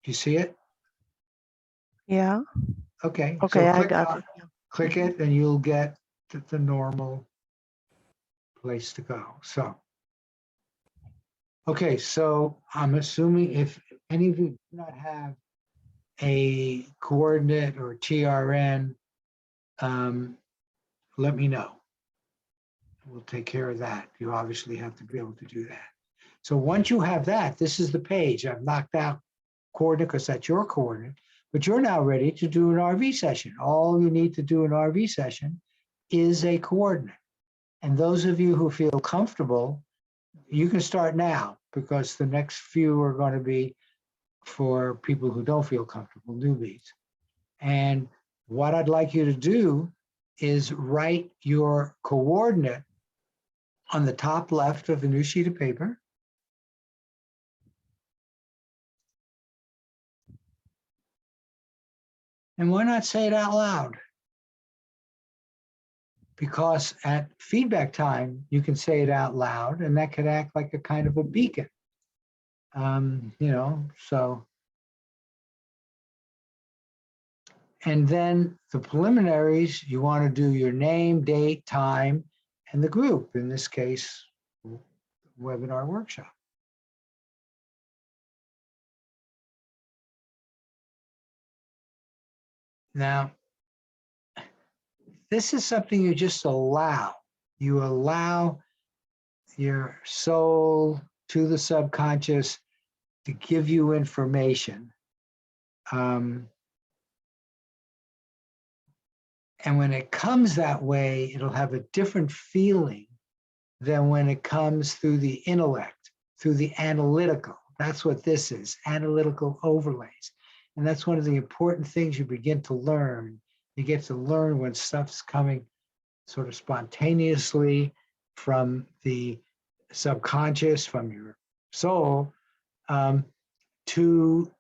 You see it? Yeah. Okay. Okay, So I got it. Yeah. click it and you'll get the normal place to go. So, okay, so I'm assuming if any of you do not have a coordinate or TRN, let me know. We'll take care of that. You obviously have to be able to do that. So once you have that, this is the page. I've knocked out coordinate because that's your coordinate, but you're now ready to do an RV session. All you need to do an RV session is a coordinate. And those of you who feel comfortable, you can start now because the next few are going to be for people who don't feel comfortable, newbies. And what I'd like you to do is write your coordinate on the top left of the new sheet of paper. And why not say it out loud? because at feedback time, you can say it out loud, and that could act like a kind of a beacon. You know, so. And then the preliminaries, you want to do your name, date, time, and the group, in this case, webinar workshop. Now, this is something you just allow. You allow your soul to the subconscious to give you information. And when it comes that way, it'll have a different feeling than when it comes through the intellect, through the analytical. That's what this is, analytical overlays. And that's one of the important things you begin to learn. You get to learn when stuff's coming sort of spontaneously from the subconscious, from your soul, to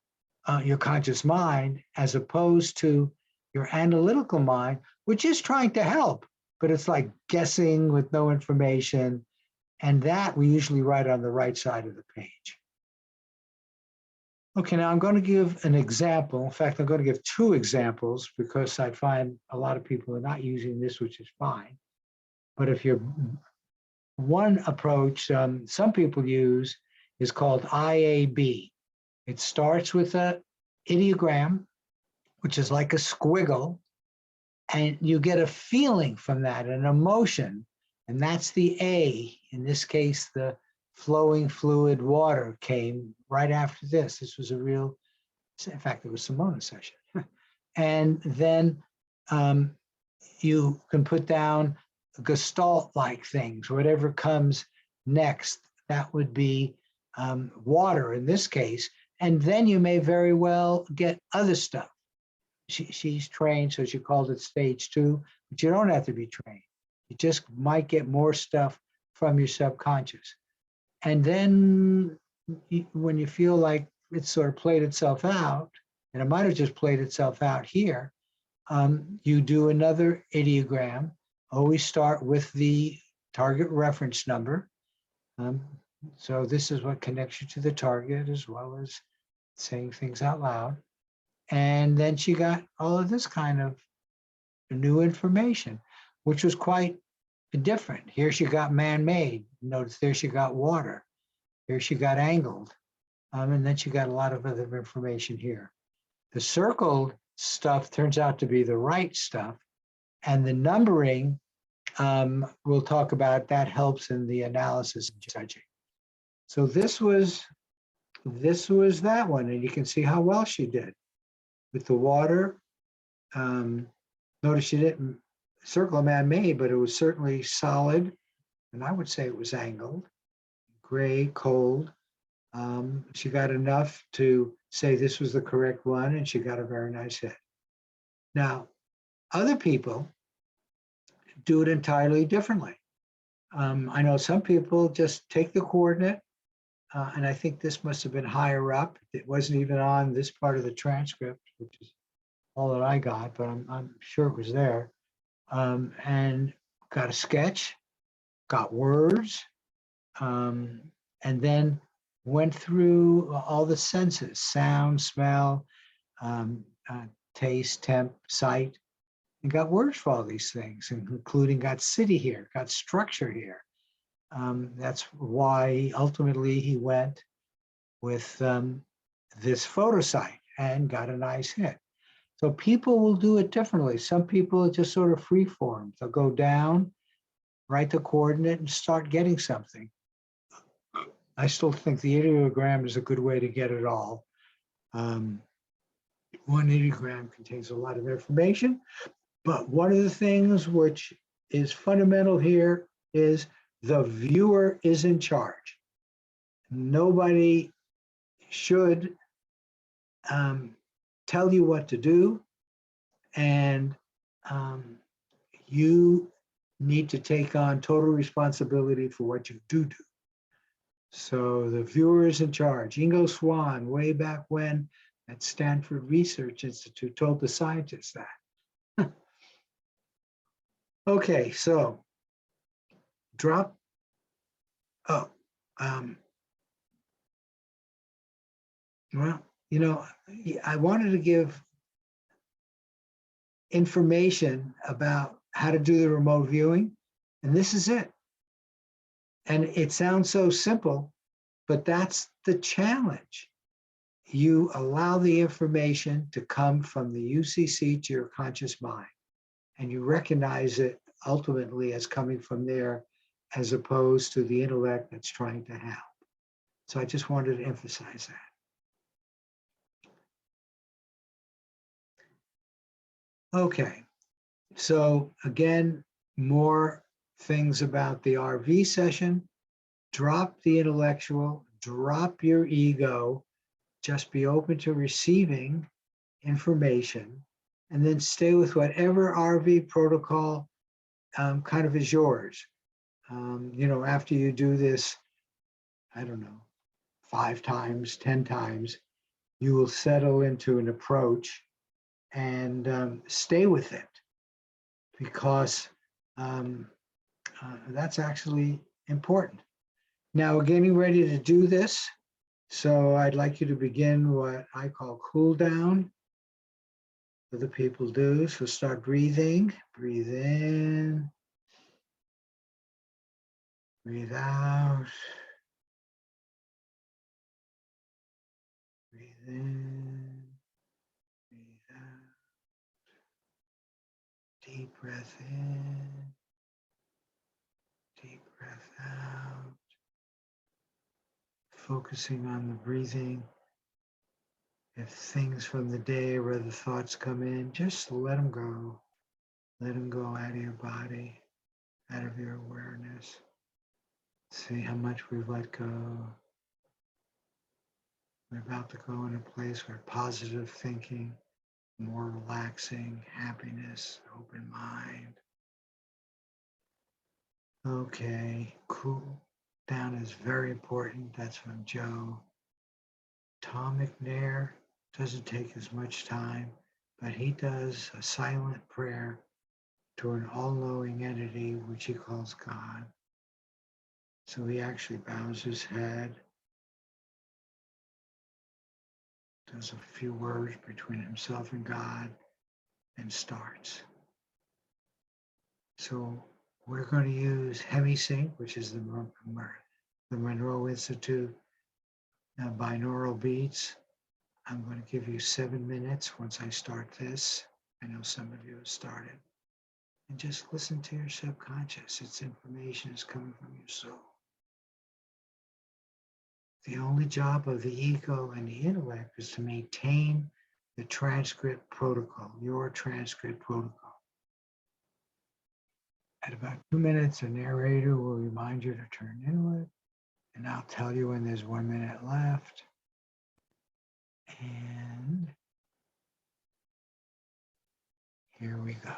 your conscious mind, as opposed to your analytical mind, which is trying to help, but it's like guessing with no information. And that we usually write on the right side of the page. Okay, now I'm going to give an example. In fact, I'm going to give two examples because I find a lot of people are not using this, which is fine. But if you're one approach some people use is called IAB. It starts with an ideogram, which is like a squiggle, and you get a feeling from that, an emotion, and that's the A. In this case, the flowing fluid water came right after this. This was a real, in fact, it was Simona's session. And then you can put down gestalt-like things, whatever comes next. That would be water in this case. And then you may very well get other stuff. She's trained, so she called it stage 2, but you don't have to be trained. You just might get more stuff from your subconscious. And then when you feel like it's sort of played itself out, and it might have just played itself out here, you do another ideogram. Always start with the target reference number. So this is what connects you to the target, as well as saying things out loud. And then she got all of this kind of new information, which was quite different. Here she got man-made. Notice there she got water. Here she got angled. And then she got a lot of other information here. The circled stuff turns out to be the right stuff. And the numbering, we'll talk about, that helps in the analysis and judging. So this was that one, and you can see how well she did with the water. Notice she didn't circle a man-made, but it was certainly solid, and I would say it was angled, gray, cold. She got enough to say this was the correct one, and she got a very nice hit. Now, other people do it entirely differently. I know some people just take the coordinate, and I think this must have been higher up. It wasn't even on this part of the transcript, which is all that I got, but I'm sure it was there. And got a sketch, got words, and then went through all the senses: sound, smell, taste, temp, sight, and got words for all these things, including got city here, got structure here. That's why ultimately he went with this Photosite and got a nice hit. So people will do it differently. Some people just sort of free form. They'll go down, write the coordinate, and start getting something. I still think the ideogram is a good way to get it all. One ideogram contains a lot of information, but one of the things which is fundamental here is the viewer is in charge. Nobody should tell you what to do, and you need to take on total responsibility for what you do. So the viewer is in charge. Ingo Swann, way back when at Stanford Research Institute, told the scientists that. Okay, so drop. Oh, well, I wanted to give information about how to do the remote viewing, and this is it. And it sounds so simple, but that's the challenge. You allow the information to come from the UCC to your conscious mind, and you recognize it ultimately as coming from there, as opposed to the intellect that's trying to help. So I just wanted to emphasize that. Okay, so again, more things about the RV session. Drop the intellectual, drop your ego, just be open to receiving information, and then stay with whatever RV protocol kind of is yours. After you do this, I don't know, 5 times, 10 times, you will settle into an approach and stay with it, because that's actually important. Now we're getting ready to do this. So I'd like you to begin what I call cool down. Other people do. So start breathing. Breathe in. Breathe out. Breathe in. Breathe out. Deep breath in. Deep breath out. Focusing on the breathing. If things from the day or other thoughts come in, just let them go. Let them go out of your body, out of your awareness. See how much we've let go. We're about to go in a place where positive thinking, more relaxing, happiness, open mind. Okay, cool down is very important. That's from Joe. Tom McNair doesn't take as much time, but he does a silent prayer to an all-knowing entity, which he calls God. So he actually bows his head, does a few words between himself and God, and starts. So we're going to use HemiSync, which is the Monroe Institute binaural beats. I'm going to give you 7 minutes once I start this. I know some of you have started. And just listen to your subconscious. Its information is coming from your soul. The only job of the ego and the intellect is to maintain the transcript protocol, your transcript protocol. At about 2 minutes, a narrator will remind you to turn inward, and I'll tell you when there's 1 minute left. And here we go.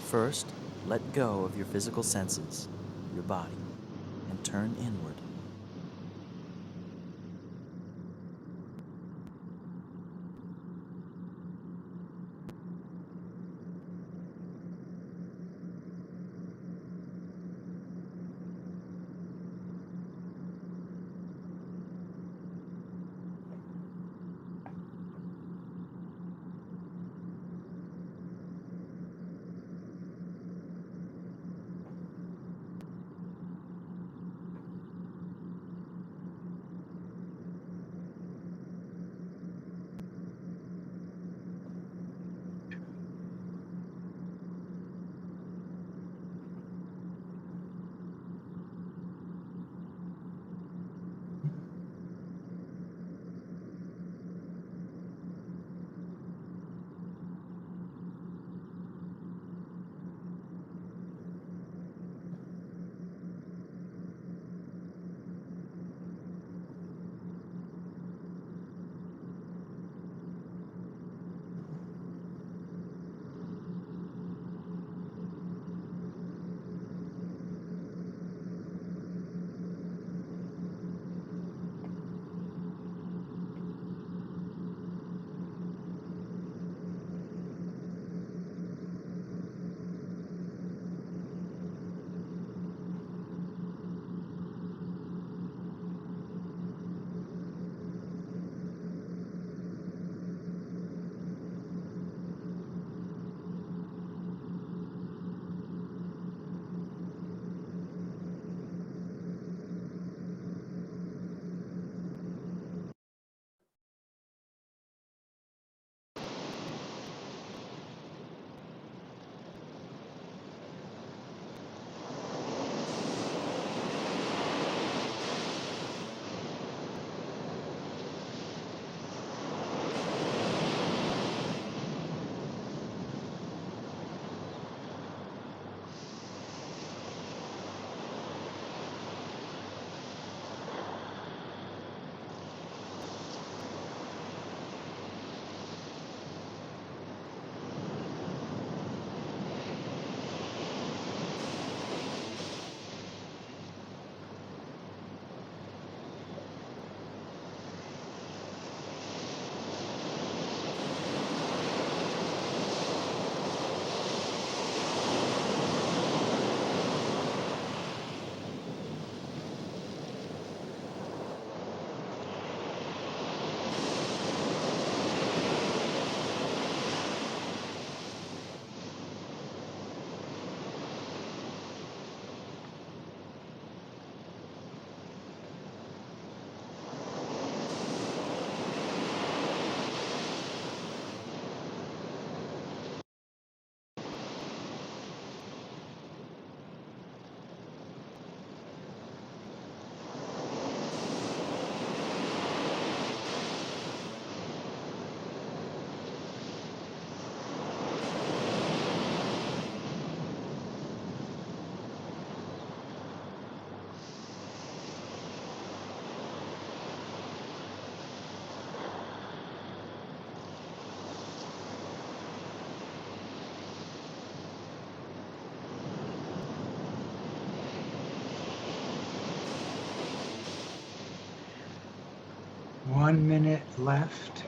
First, let go of your physical senses, your body, and turn inward. One minute left.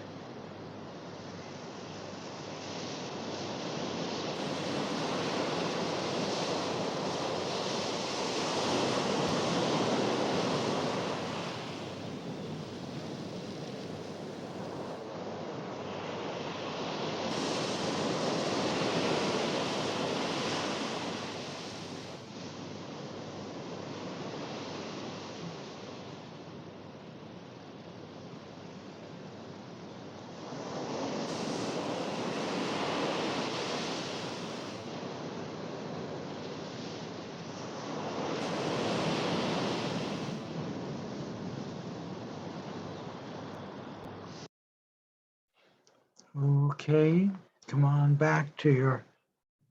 Okay, come on back to your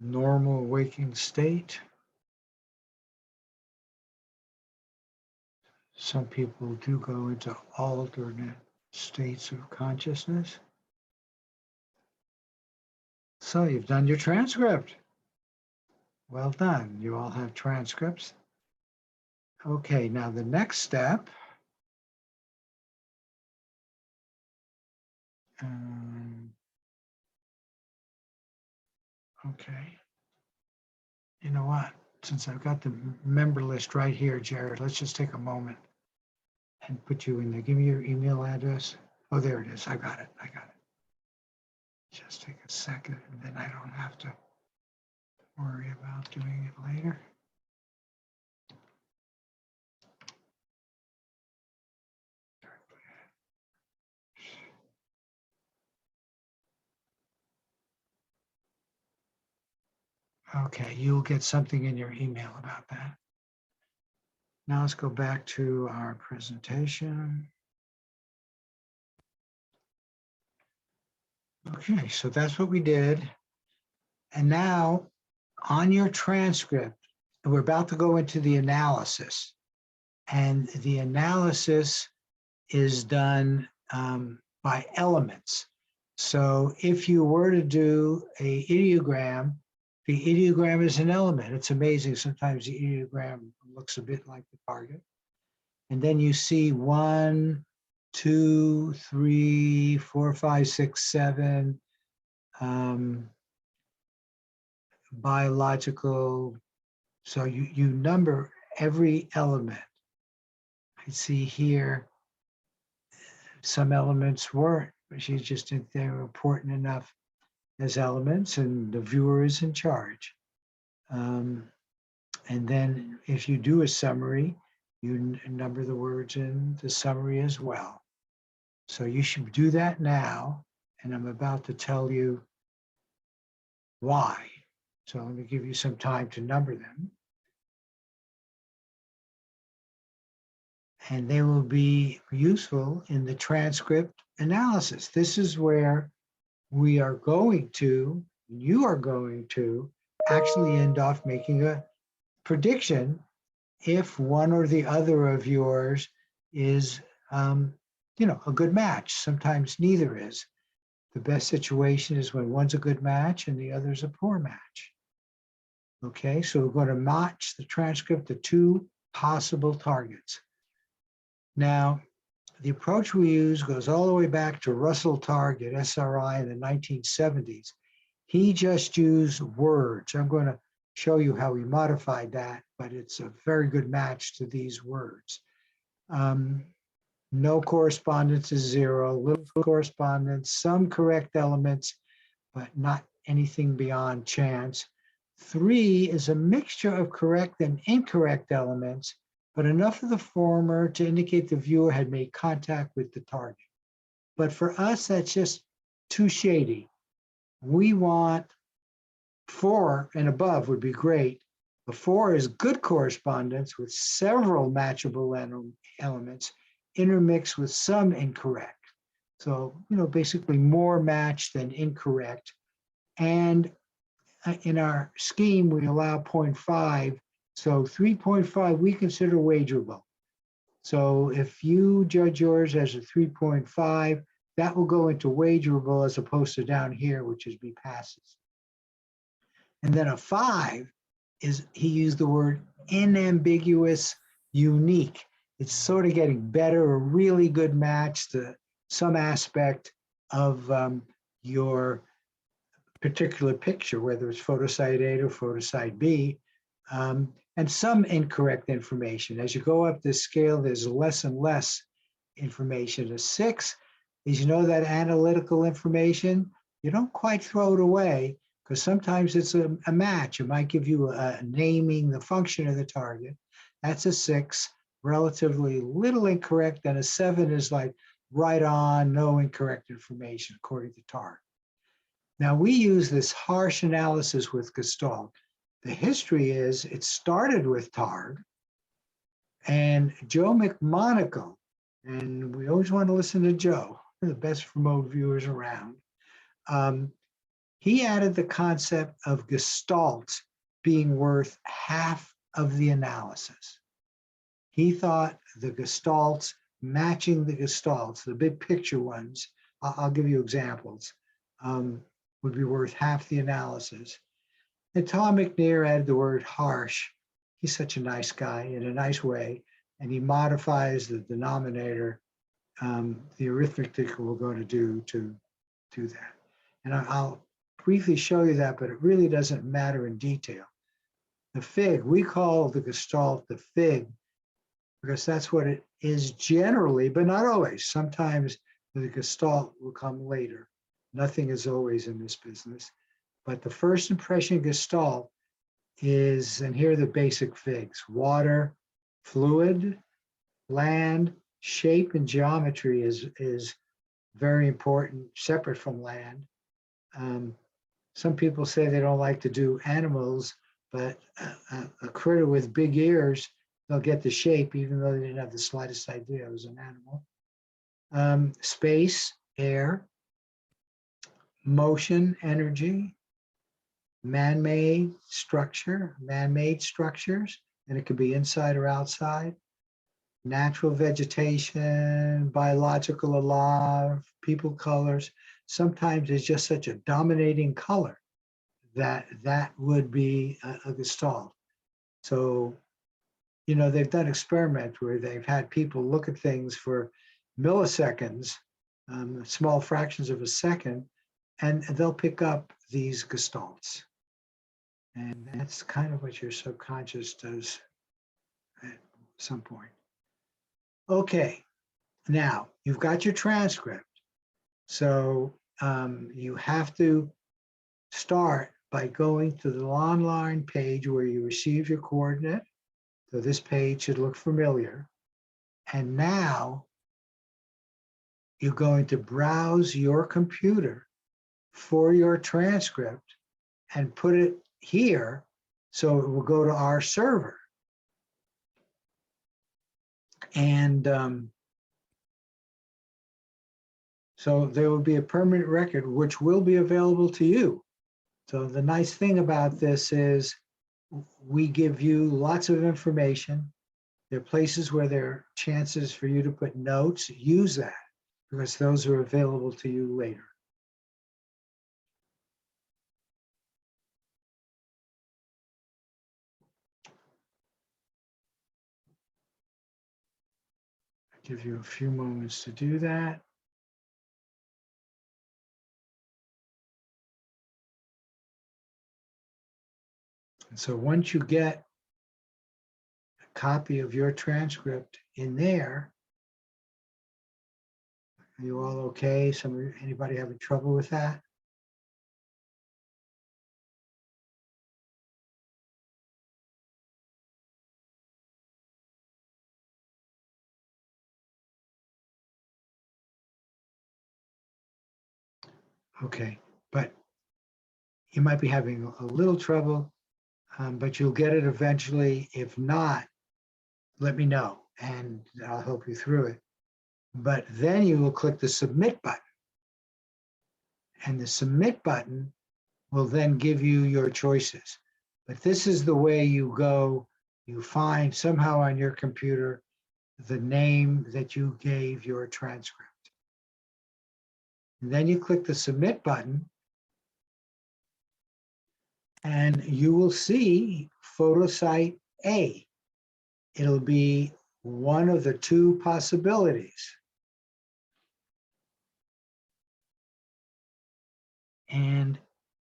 normal waking state. Some people do go into alternate states of consciousness. So you've done your transcript. Well done. You all have transcripts. Okay, now the next step. Okay. You know what? Since I've got the member list right here, Jared, let's just take a moment and put you in there. Give me your email address. Oh, there it is. I got it. I got it. Just take a second and then I don't have to worry about doing it later. Okay, you'll get something in your email about that. Now let's go back to our presentation. Okay, so that's what we did. And now on your transcript, we're about to go into the analysis. And the analysis is done by elements. So if you were to do a ideogram, the ideogram is an element. It's amazing. Sometimes the ideogram looks a bit like the target. And then you see 1, 2, 3, 4, 5, 6, 7 biological. So you number every element. I see here some elements weren't, but she just didn't think they were important enough as elements, and the viewer is in charge. And then if you do a summary, you number the words in the summary as well. So you should do that now, and I'm about to tell you why. So let me give you some time to number them. And they will be useful in the transcript analysis. This is where we are going to, you are going to actually end off making a prediction if one or the other of yours is, a good match. Sometimes neither is. The best situation is when one's a good match and the other's a poor match. Okay, so we're going to match the transcript to two possible targets. Now, the approach we use goes all the way back to Russell Target, SRI, in the 1970s. He just used words. I'm going to show you how he modified that, but it's a very good match to these words. No correspondence is 0, little correspondence, some correct elements, but not anything beyond chance. 3 is a mixture of correct and incorrect elements, but enough of the former to indicate the viewer had made contact with the target. But for us, that's just too shady. We want 4 and above would be great. The 4 is good correspondence with several matchable elements intermixed with some incorrect. So, basically more matched than incorrect. And in our scheme, we allow 0.5. So 3.5, we consider wagerable. So if you judge yours as a 3.5, that will go into wagerable as opposed to down here, which is be passes. And then a 5 is, he used the word unambiguous, unique. It's sort of getting better, a really good match to some aspect of your particular picture, whether it's photosite A or photosite B, and some incorrect information. As you go up this scale, there's less and less information. A 6 is, that analytical information, you don't quite throw it away, because sometimes it's a match. It might give you a naming the function of the target. That's a 6, relatively little incorrect, and a 7 is like right on, no incorrect information according to TARG. Now we use this harsh analysis with Gestalt. The history is it started with TARG, and Joe McMonagle, and we always want to listen to Joe, the best remote viewers around. He added the concept of Gestalt being worth half of the analysis. He thought the Gestalts, matching the Gestalts, the big picture ones, I'll give you examples, would be worth half the analysis. And Tom McNair added the word harsh. He's such a nice guy in a nice way, and he modifies the denominator, the arithmetic we're going to do that. And I'll briefly show you that, but it really doesn't matter in detail. The fig, we call the Gestalt the fig because that's what it is generally, but not always. Sometimes the Gestalt will come later. Nothing is always in this business. But the first impression Gestalt is, and here are the basic figs: water, fluid, land, shape, and geometry is very important, separate from land. Some people say they don't like to do animals, but a critter with big ears, they'll get the shape, even though they didn't have the slightest idea it was an animal. Space, air, motion, energy, man-made structure, man-made structures, and it could be inside or outside, natural vegetation, biological alive, people colors. Sometimes it's just such a dominating color that would be a Gestalt. So, you know, they've done experiments where they've had people look at things for milliseconds, small fractions of a second, and they'll pick up these Gestalts. And that's kind of what your subconscious does at some point. Okay, now you've got your transcript. So you have to start by going to the online page where you receive your coordinate. So this page should look familiar. And now you're going to browse your computer for your transcript and put it here so it will go to our server. And so there will be a permanent record which will be available to you. So the nice thing about this is we give you lots of information. There are places where there are chances for you to put notes. Use that because those are available to you later. I'll give you a few moments to do that. And so once you get a copy of your transcript in there, are you all okay? Anybody having trouble with that? Okay, but you might be having a little trouble, but you'll get it eventually. If not, let me know and I'll help you through it. But then you will click the submit button. And the submit button will then give you your choices. But this is the way you go. You find somehow on your computer the name that you gave your transcript. And then you click the submit button and you will see Photosite A. It'll be one of the two possibilities. And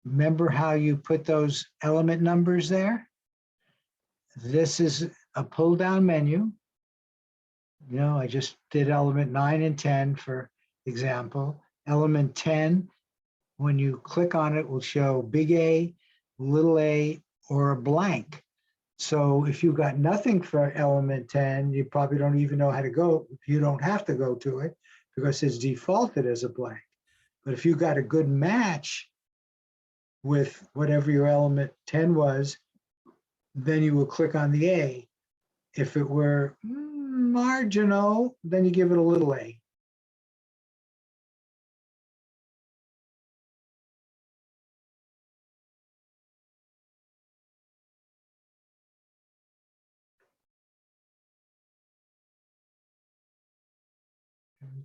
remember how you put those element numbers there? This is a pull down menu. You know, I just did element 9 and 10 for example. Element 10, when you click on it, will show big A, little a, or a blank. So if you've got nothing for element 10, you probably don't even know how to go. You don't have to go to it because it's defaulted as a blank. But if you got a good match with whatever your element 10 was, then you will click on the A. If it were marginal, then you give it a little a.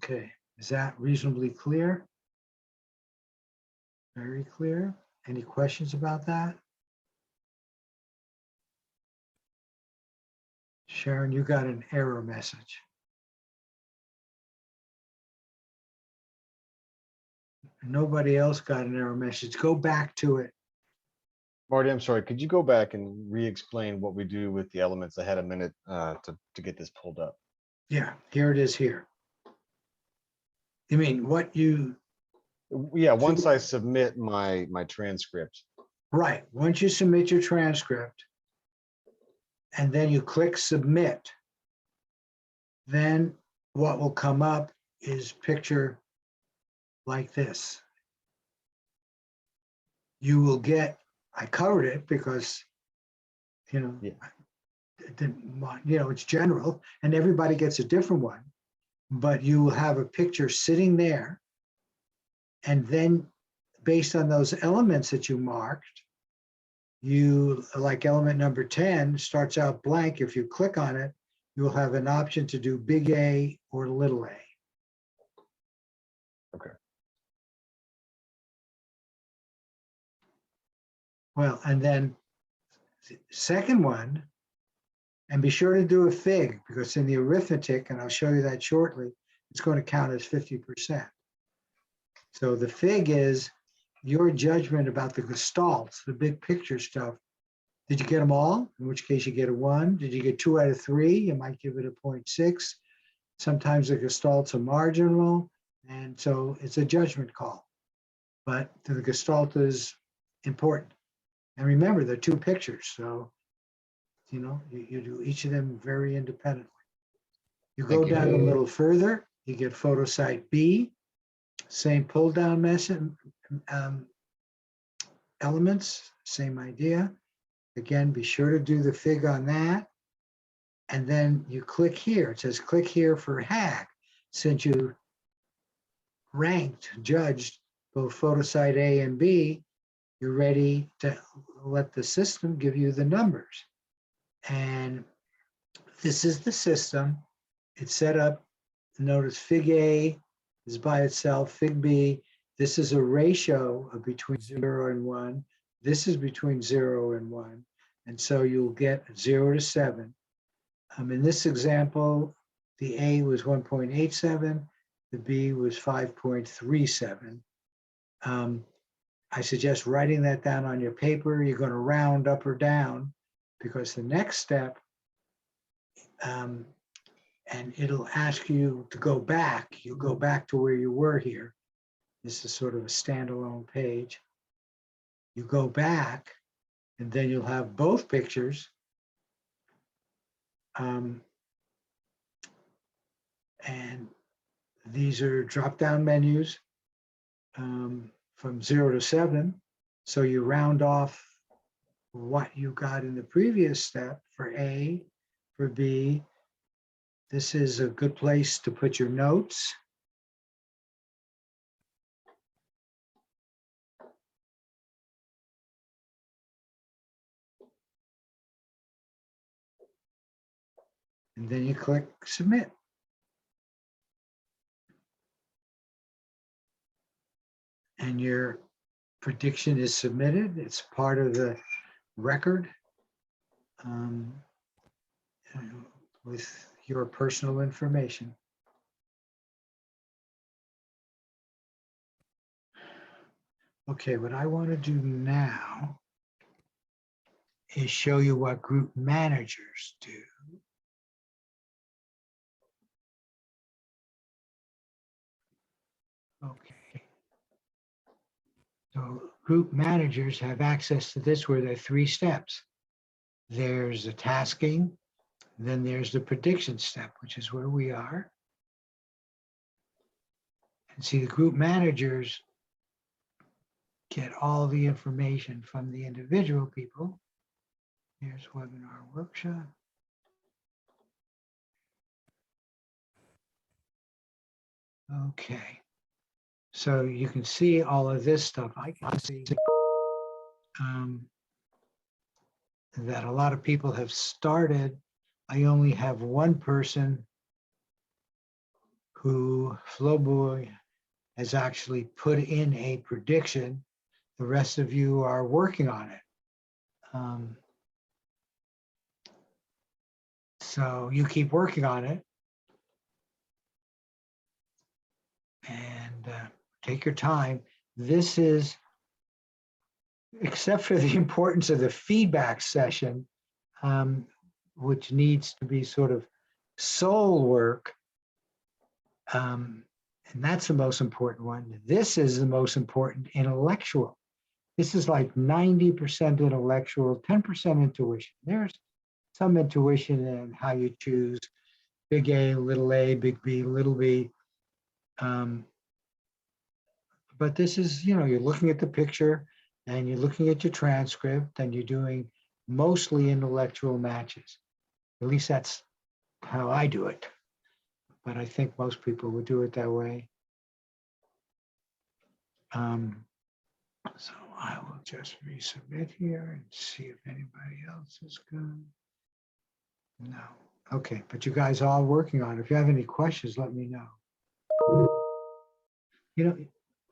Okay, is that reasonably clear? Very clear. Any questions about that? Sharon, you got an error message. Nobody else got an error message. Go back to it. Marty, I'm sorry, could you go back and re-explain what we do with the elements? I had a minute to get this pulled up. Yeah, here it is here. You mean what you, Yeah, once I submit my transcript. right, once you submit your transcript and then you click submit, then what will come up is picture like this. You will get, I covered it because, you know, Yeah. it didn't want, you know, it's general and everybody gets a different one, but you will have a picture sitting there. And then based on those elements that you marked, you, like element number 10 starts out blank. If you click on it, you'll have an option to do big A or little a. Okay. Well, and then the second one, and be sure to do a fig because in the arithmetic, and I'll show you that shortly, it's going to count as 50%. So the fig is your judgment about the gestalts, the big picture stuff. Did you get them all? In which case you get a 1. Did you get 2 out of 3? You might give it a 0.6. Sometimes the gestalts are marginal, and so it's a judgment call. But the gestalt is important. And remember, they're 2 pictures, so you know you do each of them very independently. You go Thank you. down a little further, you get Photosite B, same pull down method, elements, same idea. Again, be sure to do the fig on that. And then you click here. It says click here for hack. Since you ranked, judged both Photosite A and B, you're ready to let the system give you the numbers. And this is the system. It's set up. Notice Fig A is by itself, Fig B. This is a ratio of between 0 and 1. This is between 0 and 1. And so you'll get 0 to 7. In this example, the A was 1.87, the B was 5.37. I suggest writing that down on your paper. You're going to round up or down because the next step, and it'll ask you to go back. You'll go back to where you were here. This is sort of a standalone page. You go back, and then you'll have both pictures. And these are drop-down menus from 0 to 7. So you round off what you got in the previous step for A, for B. This is a good place to put your notes. And then you click submit. And your prediction is submitted. It's part of the record with your personal information. Okay, what I want to do now is show you what group managers do. Okay. So group managers have access to this where there are 3 steps. There's the tasking, then there's the prediction step, which is where we are. And see, the group managers get all the information from the individual people. Here's webinar workshop. Okay. So you can see all of this stuff. I can see that a lot of people have started. I only have one person who, Flowboy, has actually put in a prediction. The rest of you are working on it. So you keep working on it. And take your time. This is, except for the importance of the feedback session, which needs to be sort of soul work, and that's the most important one. This is the most important intellectual. This is like 90% intellectual, 10% intuition. There's some intuition in how you choose big A, big B, little b. But this is, you're looking at the picture and you're looking at your transcript and you're doing mostly intellectual matches. At least that's how I do it. But I think most people would do it that way. So I will just resubmit here and see if anybody else is good. No. Okay, but you guys are all working on it. If you have any questions, let me know.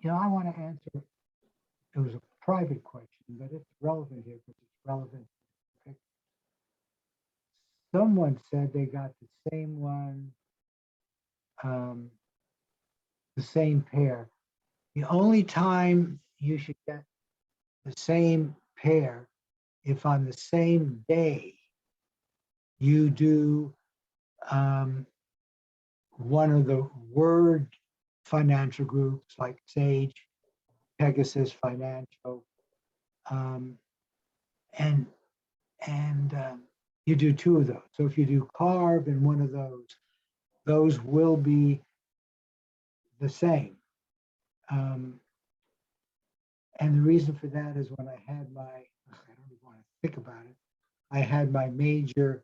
I want to answer, it was a private question, but it's relevant here because it's relevant. Someone said they got the same one, the same pair. The only time you should get the same pair if on the same day you do one of the word financial groups like Sage, Pegasus Financial, and you do two of those. So if you do carve in one of those will be the same. And the reason for that is when I had my, I don't even want to think about it, I had my major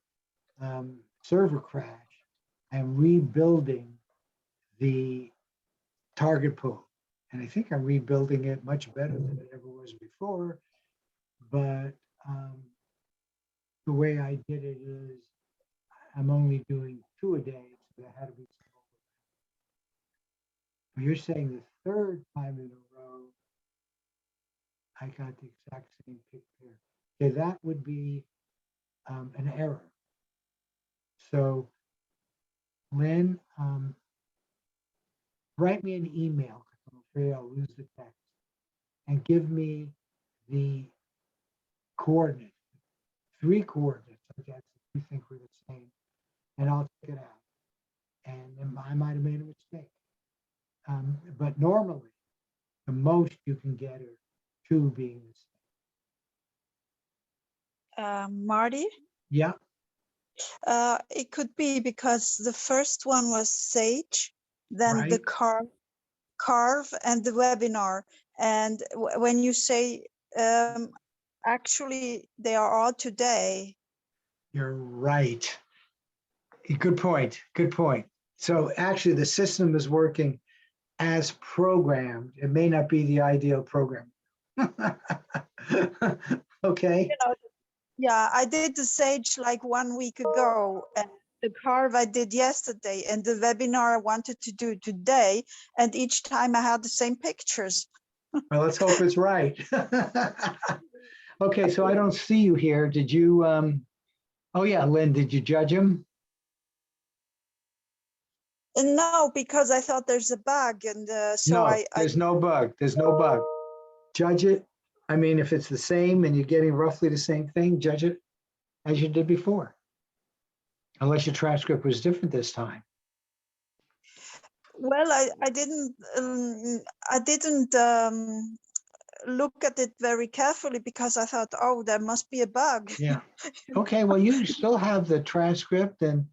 server crash. I'm rebuilding the target pool. And I think I'm rebuilding it much better than it ever was before. But the way I did it is I'm only doing 2 a day, so there had to be some overlap. But you're saying the third time in a row, I got the exact same picture. Okay, that would be an error. So Lynn, write me an email, because I'm afraid I'll lose the text, and give me the coordinates, 3 coordinates, I guess, if you think we're the same, and I'll check it out. And I might have made a mistake. But normally, the most you can get are 2 being the same. Marty, Yeah, it could be because the first one was Sage, then the right. carve and the webinar. And when you say, actually, they are all today. You're right. Good point. Good point. So actually, the system is working as programmed. It may not be the ideal program. Okay. You know, yeah, I did the Sage like 1 week ago, and the carve I did yesterday, and the webinar I wanted to do today. And each time I had the same pictures. Well, let's hope it's right. Okay, so I don't see you here. Did you? Oh yeah, Lynn, did you judge him? No, because I thought there's a bug, and so No, I there's no bug. There's no bug. Judge it. I mean, if it's the same and you're getting roughly the same thing, judge it as you did before. Unless your transcript was different this time. well, I didn't look at it very carefully because I thought, oh, there must be a bug. Yeah. Okay, well, you still have the transcript and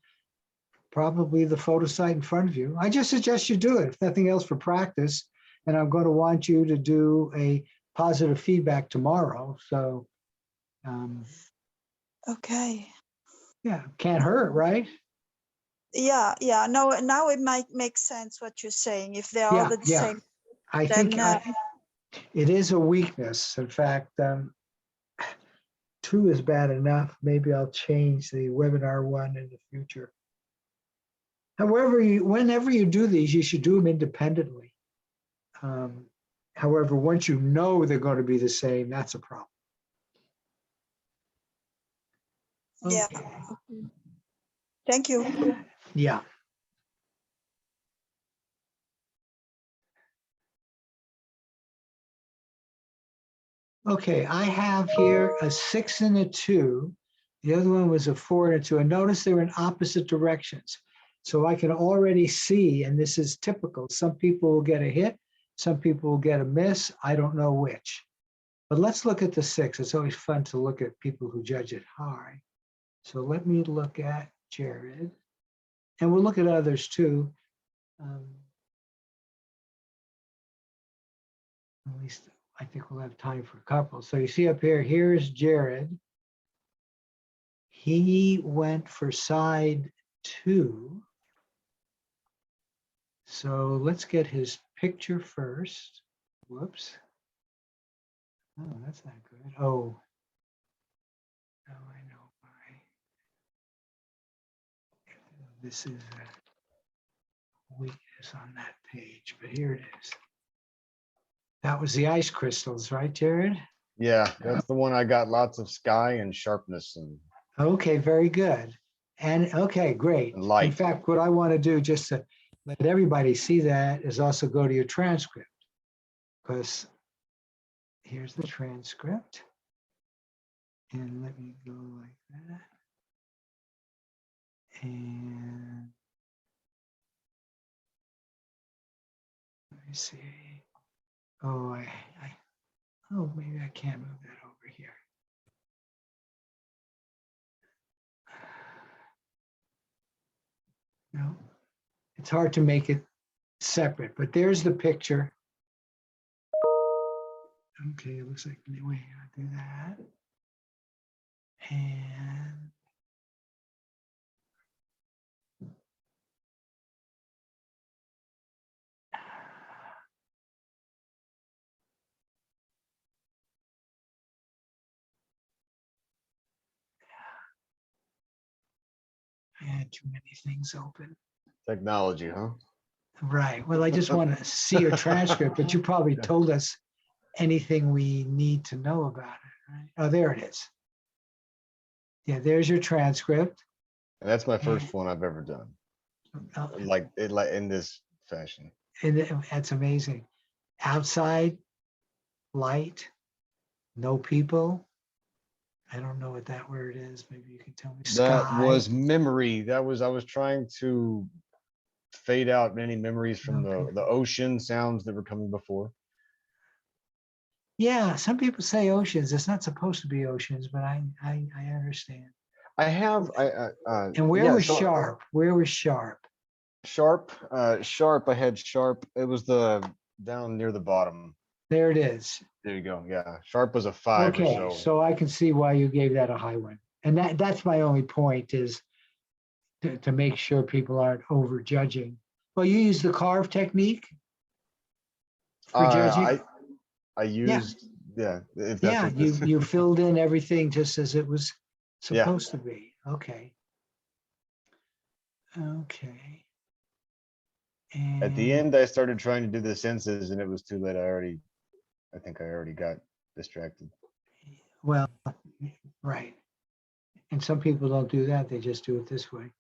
probably the Photosite in front of you. I just suggest you do it, if nothing else, for practice. And I'm going to want you to do a positive feedback tomorrow. So, Okay. yeah, can't hurt, right? Yeah. No, now it might make sense what you're saying. If they're all the Yeah. same, I then think it is a weakness. In fact, 2 is bad enough. Maybe I'll change the webinar one in the future. However, whenever you do these, you should do them independently. However, once you know they're going to be the same, that's a problem. yeah. Okay. Thank you. Yeah. Okay, I have here a 6 and a 2. The other one was a 4 and a 2. And notice they're in opposite directions. So I can already see, and this is typical, some people will get a hit, some people will get a miss. I don't know which. But let's look at the 6. It's always fun to look at people who judge it high. So let me look at Jared. And we'll look at others too. At least I think we'll have time for a couple. So you see up here, here's Jared. He went for side 2. So let's get his picture first. Whoops. Oh, that's not good. Oh, I know why. This is a weakness on that page, but here it is. That was the ice crystals, right, Jared? Yeah, that's the one I got lots of sky and sharpness and Okay, very good. And okay, great. And light. In fact, what I want to do just to let everybody see that is also go to your transcript, because here's the transcript. And let me go like that. And let me see. Oh, oh, maybe I can't move that over here. No, it's hard to make it separate, but there's the picture. Okay, it looks like the way I do that. And I had too many things open. technology, huh? Right. Well, I just want to see your transcript, but you probably told us anything we need to know about it, right? Oh, there it is. Yeah, there's your transcript. And that's my first one I've ever done. Like in this fashion. And that's amazing. Outside, light, no people. I don't know what that word is. Maybe you can tell me. That Sky. was memory. I was trying to fade out many memories from Okay. the ocean sounds that were coming before. Yeah, some people say oceans. It's not supposed to be oceans, but I understand. I have And where yeah, was so sharp? Where was sharp? sharp I had sharp. It was the down near the bottom. There it is. There you go. Yeah, sharp was a 5 or Okay, so. so I can see why you gave that a high one. And that's my only point, is to make sure people aren't over judging. Well, you use the carve technique for judging? I used yeah, if that's Yeah, what this you filled in everything just as it was Yeah. supposed to be. Okay. Okay. At the And end I started trying to do the senses and it was too late. I think I already got distracted. well, right. And some people don't do that. They just do it this way.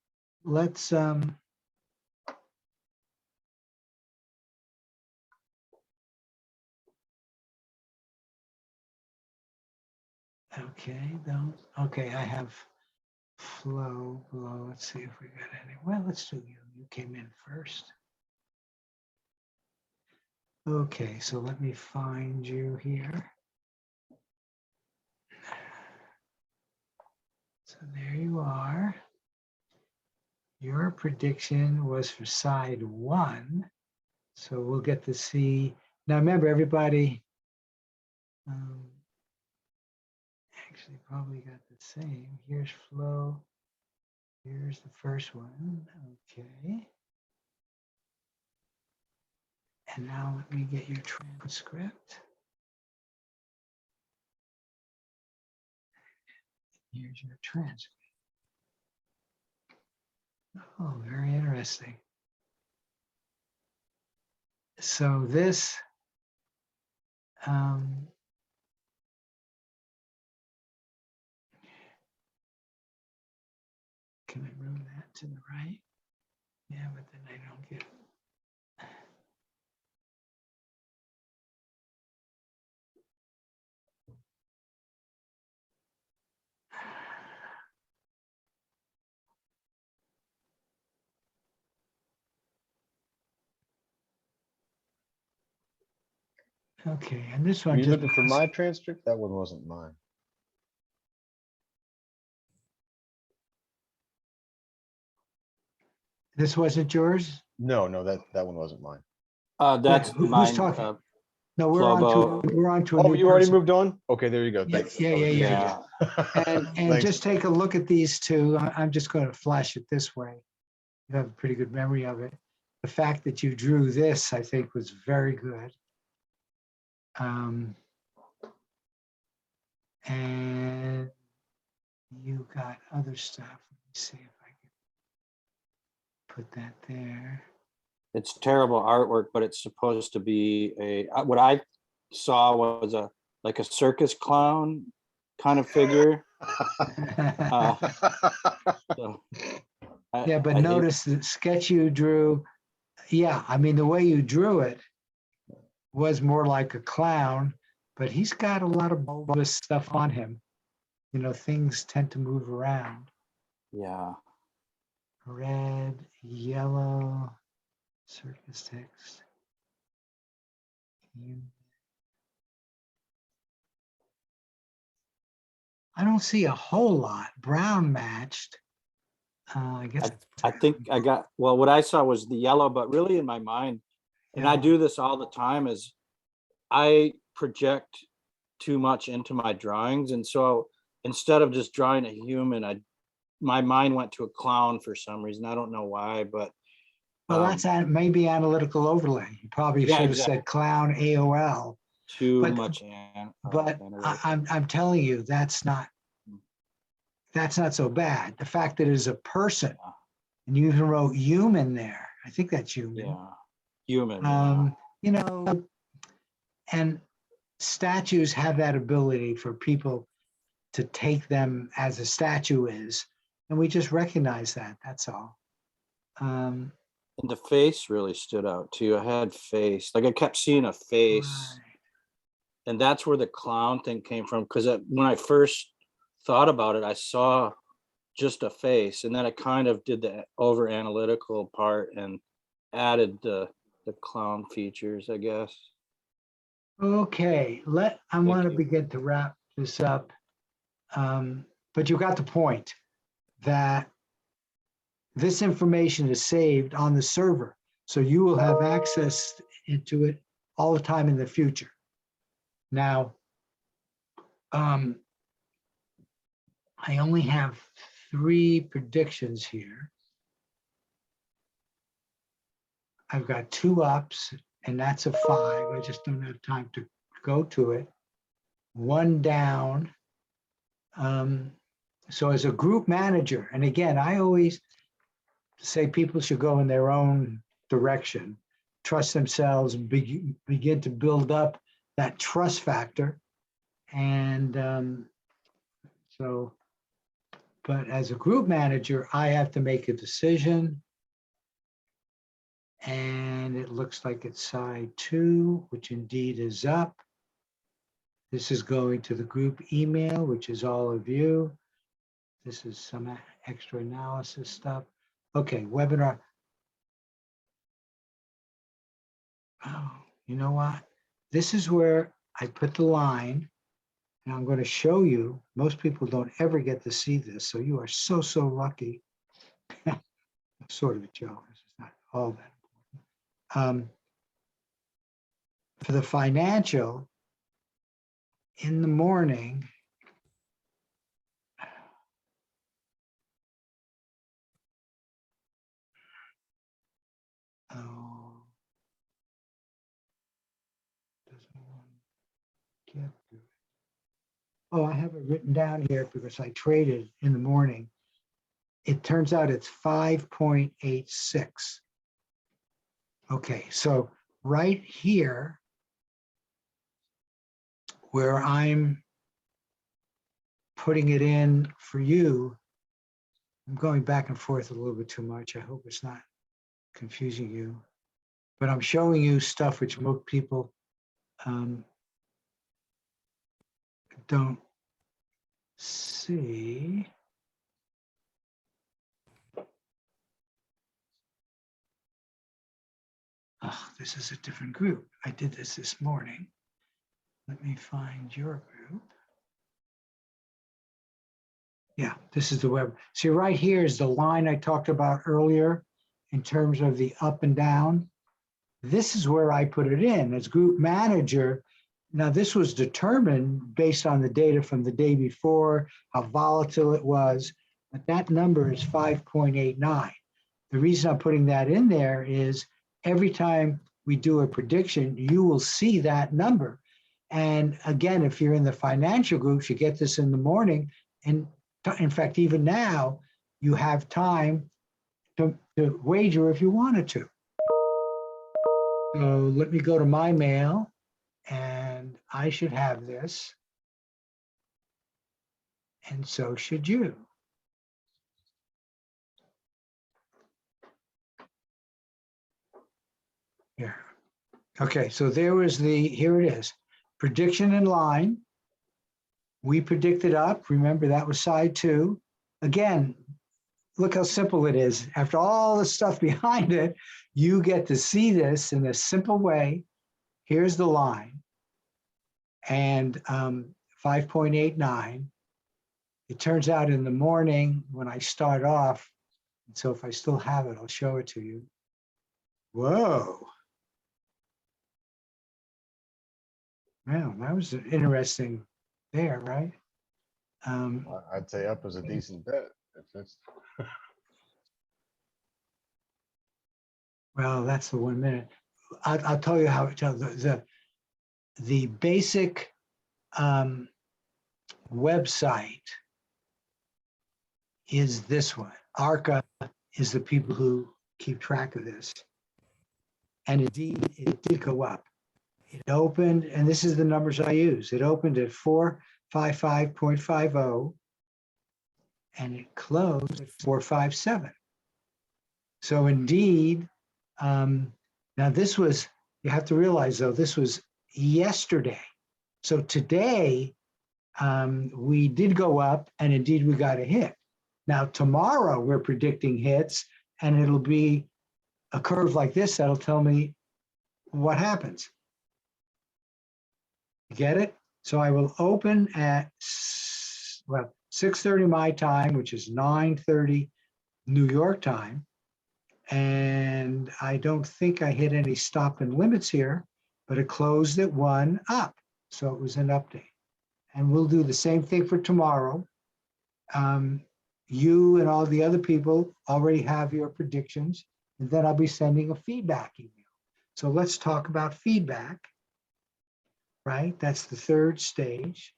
Let's okay, okay, I have flow, glow. Let's see if we got any. Well, let's do you. You came in first. Okay, so let me find you here. So there you are. Your prediction was for side 1. So we'll get to see. Now remember, everybody actually probably got the same. Here's flow. Here's the first one. Okay. And now let me get your transcript. Here's your transcript. Oh, very interesting. So this, can I move that to the right. Yeah, but then I don't get. Okay, and this Were one you just looking for because- my transcript? That one wasn't mine. This wasn't yours? No, that one wasn't mine. That's who's mine. talking? No, we're on Flobo. to, we're on to a Oh, new you already person. moved on? Okay, there you go. Yeah, Thanks. yeah, That was yeah, easy. yeah. And Thanks. just take a look at these two. I'm just going to flash it this way. You have a pretty good memory of it. The fact that you drew this, I think, was very good. And you got other stuff. Let me see if I can put that there. It's terrible artwork, but it's supposed to be what I saw was like a circus clown kind of figure. So Yeah, but I hate- notice the sketch you drew. Yeah, I mean, the way you drew it was more like a clown, but he's got a lot of bulbous stuff on him. You know, things tend to move around. yeah. Red, yellow, circus text. I don't see a whole lot. Brown matched. I guess. I think I got, well, what I saw was the yellow, but really in my mind, and I Yeah. do this all the time, is I project too much into my drawings. And so instead of just drawing a human, my mind went to a clown for some reason. I don't know why, but. Well, that's maybe analytical overlay. You probably Yeah, should have exactly. said clown AOL. Too But- much. But I'm telling you, that's not so bad. The fact that it is a person, and you even wrote human there. I think that's human. Yeah, human. Yeah. You know, and statues have that ability for people to take them as a statue is, and we just recognize that. That's all. And the face really stood out too. I had face, like I kept seeing a face. Right. And that's where the clown thing came from. Because when I first thought about it, I saw just a face, and then I kind of did the over analytical part and added the clown features, I guess. Okay, I want to you. begin to wrap this up. But you got the point that this information is saved on the server. So you will have access into it all the time in the future. Now, I only have 3 predictions here. I've got 2 ups, and that's a 5. I just don't have time to go to it. 1 down. So as a group manager, and again, I always say people should go in their own direction, trust themselves, begin to build up that trust factor. And but as a group manager, I have to make a decision. And it looks like it's side 2, which indeed is up. This is going to the group email, which is all of you. This is some extra analysis stuff. Okay, webinar. Oh, you know what? This is where I put the line, and I'm going to show you. Most people don't ever get to see this, so you are so lucky. Sort of a joke. This is not all that important. For the financial, in the morning, oh, doesn't want to get to it. Oh, I have it written down here because I traded in the morning. It turns out it's 5.86. Okay, so right here, where I'm putting it in for you, I'm going back and forth a little bit too much. I hope it's not confusing you. But I'm showing you stuff which most people don't see. Oh, this is a different group. I did this morning. Let me find your group. Yeah, this is the web. See, right here is the line I talked about earlier in terms of the up and down. This is where I put it in as group manager. Now, this was determined based on the data from the day before, how volatile it was, but that number is 5.89. The reason I'm putting that in there is every time we do a prediction, you will see that number. And again, if you're in the financial groups, you get this in the morning. And in fact, even now, you have time to wager if you wanted to. So let me go to my mail, and I should have this. And so should you. Here. Okay, so there was here it is. Prediction in line. We predicted up. Remember, that was side 2. Again, look how simple it is. After all the stuff behind it, you get to see this in a simple way. Here's the line. And 5.89. It turns out in the morning when I start off, so if I still have it, I'll show it to you. Whoa. Well, that was interesting there, right? I'd say up is a decent bet. If it's Well, that's the 1 minute. I'll tell you how the basic website is this one. ARCA is the people who keep track of this. And indeed, it did go up. It opened, and this is the numbers I use. It opened at 455.50, and it closed at 457. So indeed, now this was, you have to realize though, this was yesterday. So today, we did go up, and indeed we got a hit. Now tomorrow we're predicting hits, and it'll be a curve like this that'll tell me what happens. You get it? So I will open at, well, 6:30 my time, which is 9:30 New York time. And I don't think I hit any stop and limits here, but it closed at 1 up. So it was an update. And we'll do the same thing for tomorrow. You and all the other people already have your predictions, and then I'll be sending a feedback email. So let's talk about feedback, right? That's the 3rd stage.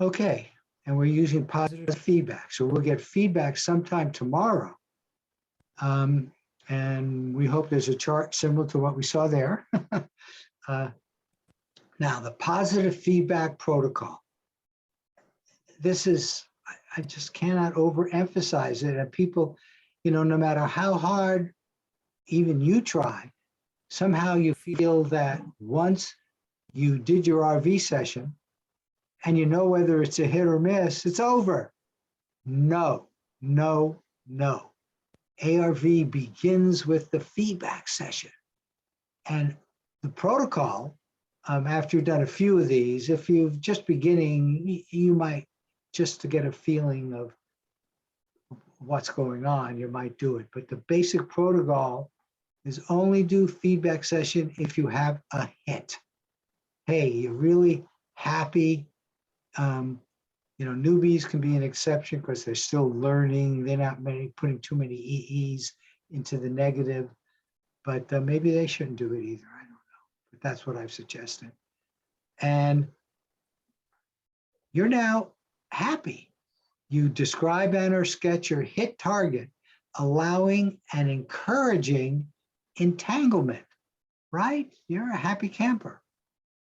Okay, and we're using positive feedback. So we'll get feedback sometime tomorrow. And we hope there's a chart similar to what we saw there. Now, the positive feedback protocol. This is, I just cannot overemphasize it. And people, no matter how hard even you try, somehow you feel that once you did your RV session and you know whether it's a hit or miss, it's over. No, no, no. ARV begins with the feedback session. And the protocol, after you've done a few of these, if you're just beginning, you might, just to get a feeling of what's going on, you might do it. But the basic protocol is only do feedback session if you have a hit. Hey, you're really happy. Newbies can be an exception because they're still learning. They're not putting too many EEs into the negative, but maybe they shouldn't do it either. I don't know, but that's what I've suggested. And you're now happy. You describe and or sketch your hit target, allowing and encouraging entanglement, right? You're a happy camper.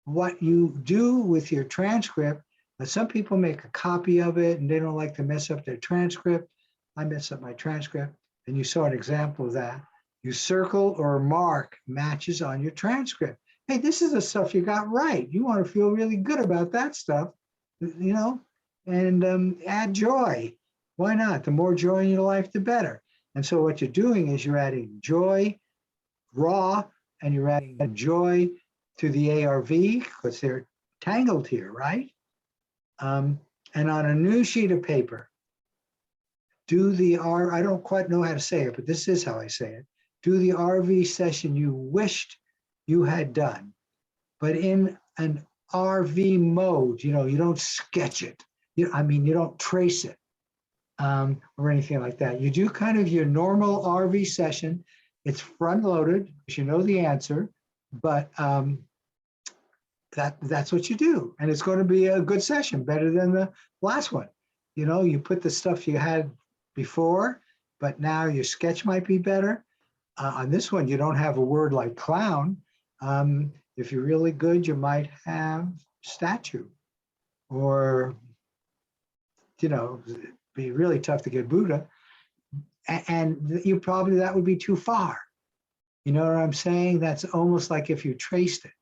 What you do with your transcript But some people make a copy of it and they don't like to mess up their transcript. I mess up my transcript, and you saw an example of that. You circle or mark matches on your transcript. Hey, this is the stuff you got right. You want to feel really good about that stuff, you know, and add joy. Why not? The more joy in your life, the better. And so what you're doing is you're adding joy, raw, and you're adding joy to the ARV because they're tangled here, right? And on a new sheet of paper, do the I don't quite know how to say it, but this is how I say it. Do the RV session you wished you had done, but in an RV mode. You know, you don't sketch it. You don't trace it or anything like that. You do kind of your normal RV session. It's front loaded, because you know the answer, but that's what you do. And it's going to be a good session, better than the last one. You know, you put the stuff you had before, but now your sketch might be better. On this one, you don't have a word like clown. If you're really good, you might have statue, or, you know, be really tough to get Buddha. And you probably, that would be too far. You know what I'm saying? That's almost like if you traced it.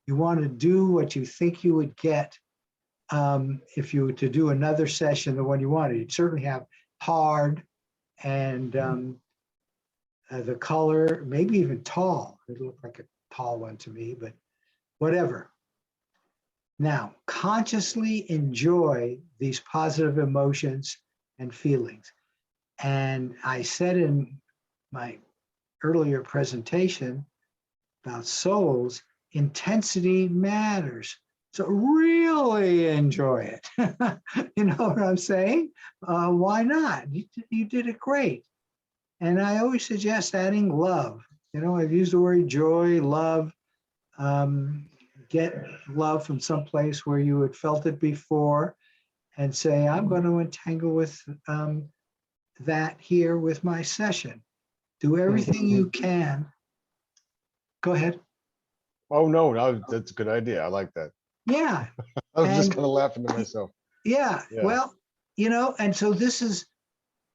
You want to do what you think you would get if you were to do another session, the one you wanted. You'd certainly have hard and the color, maybe even tall. It looked like a tall one to me, but whatever. Now, consciously enjoy these positive emotions and feelings. And I said in my earlier presentation about souls, intensity matters. So really enjoy it. You know what I'm saying? Why not? You did it great. And I always suggest adding love. You know, I've used the word joy, love. Get love from someplace where you had felt it before and say, I'm going to entangle with that here with my session. Do everything you can. Go ahead. Oh, no, that's a good idea. I like that. Yeah. I was just kind of laughing to myself. Yeah. Yeah. Well, you know, and so this is,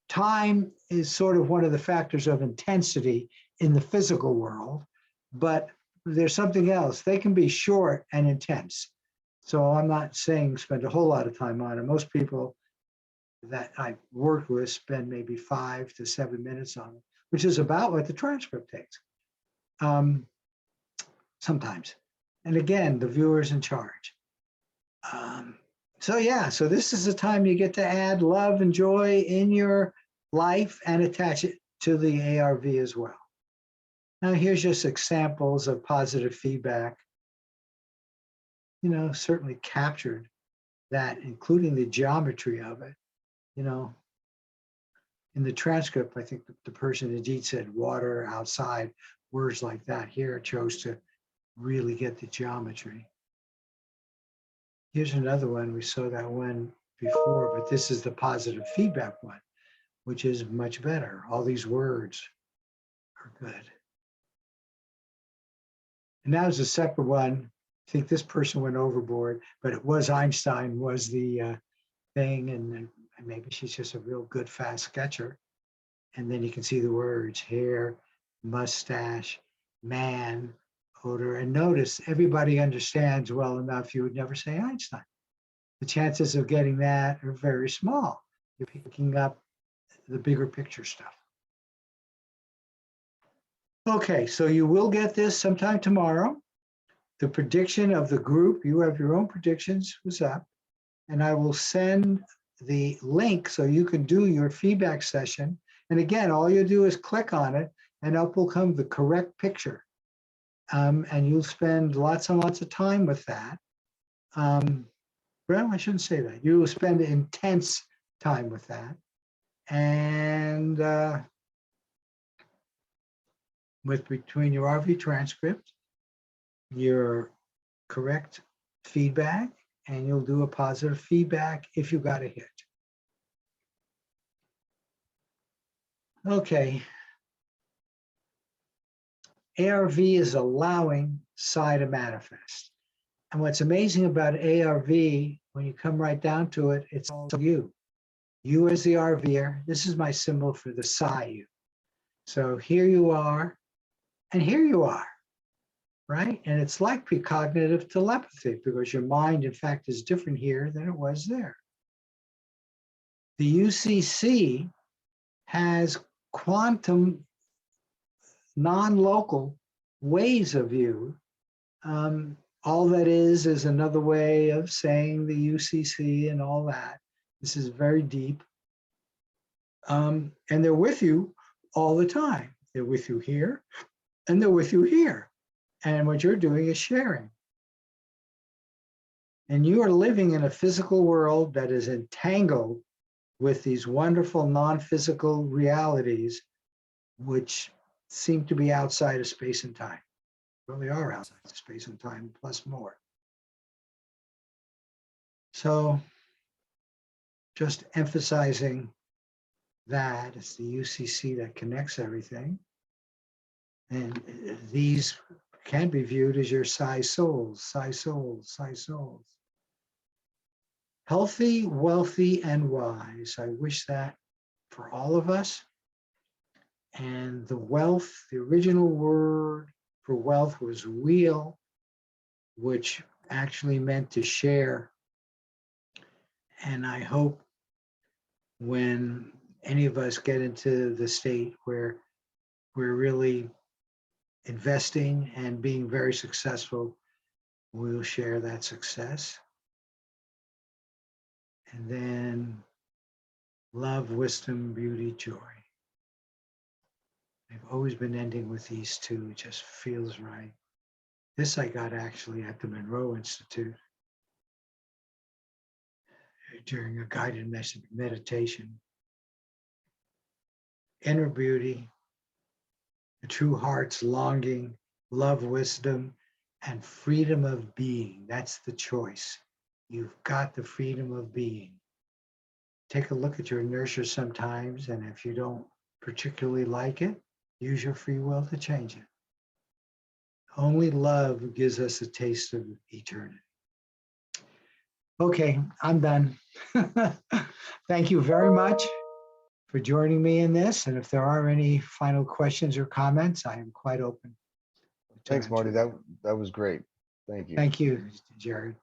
time is sort of one of the factors of intensity in the physical world, but there's something else. They can be short and intense. So I'm not saying spend a whole lot of time on it. Most people that I've worked with spend maybe 5 to 7 minutes on it, which is about what the transcript takes. Sometimes. And again, the viewer's in charge. So yeah, so this is the time you get to add love and joy in your life and attach it to the ARV as well. Now here's just examples of positive feedback. You know, certainly captured that, including the geometry of it. You know, in the transcript, I think the person indeed said water, outside, words like that. Here it chose to really get the geometry. Here's another one. We saw that one before, but this is the positive feedback one, which is much better. All these words are good. And now there's a separate one. I think this person went overboard, but it was Einstein was the thing, and maybe she's just a real good fast sketcher. And then you can see the words: hair, mustache, man, odor. And notice everybody understands well enough you would never say Einstein. The chances of getting that are very small. You're picking up the bigger picture stuff. Okay, so you will get this sometime tomorrow. The prediction of the group, you have your own predictions, was up. And I will send the link so you can do your feedback session. And again, all you do is click on it and up will come the correct picture. And you'll spend lots and lots of time with that. Well, I shouldn't say that. You will spend intense time with that. And between your RV transcript, your correct feedback, and you'll do a positive feedback if you got a hit. Okay. ARV is allowing psi to manifest. And what's amazing about ARV, when you come right down to it, it's all you. You as the RVer. This is my symbol for the psi you. So here you are, and here you are, right? And it's like precognitive telepathy because your mind, in fact, is different here than it was there. The UCC has quantum, non-local ways of you. All that is another way of saying the UCC and all that. This is very deep. And they're with you all the time. They're with you here, and they're with you here. And what you're doing is sharing. And you are living in a physical world that is entangled with these wonderful non-physical realities, which seem to be outside of space and time. Well, they are outside of space and time, plus more. So just emphasizing that it's the UCC that connects everything. And these can be viewed as your psi souls, psi souls, psi souls. Healthy, wealthy, and wise. I wish that for all of us. And the wealth, the original word for wealth was wheel, which actually meant to share. And I hope when any of us get into the state where we're really investing and being very successful, we'll share that success. And then love, wisdom, beauty, joy. I've always been ending with these two. It just feels right. This I got actually at the Monroe Institute during a guided meditation. Inner beauty, the true heart's longing, love, wisdom, and freedom of being. That's the choice. You've got the freedom of being. Take a look at your inertia sometimes, and if you don't particularly like it, use your free will to change it. Only love gives us a taste of eternity. Okay, I'm done. Thank you very much for joining me in this. And if there are any final questions or comments, I am quite open. Thanks, Marty. That was great. Thank you. Thank you, Jared.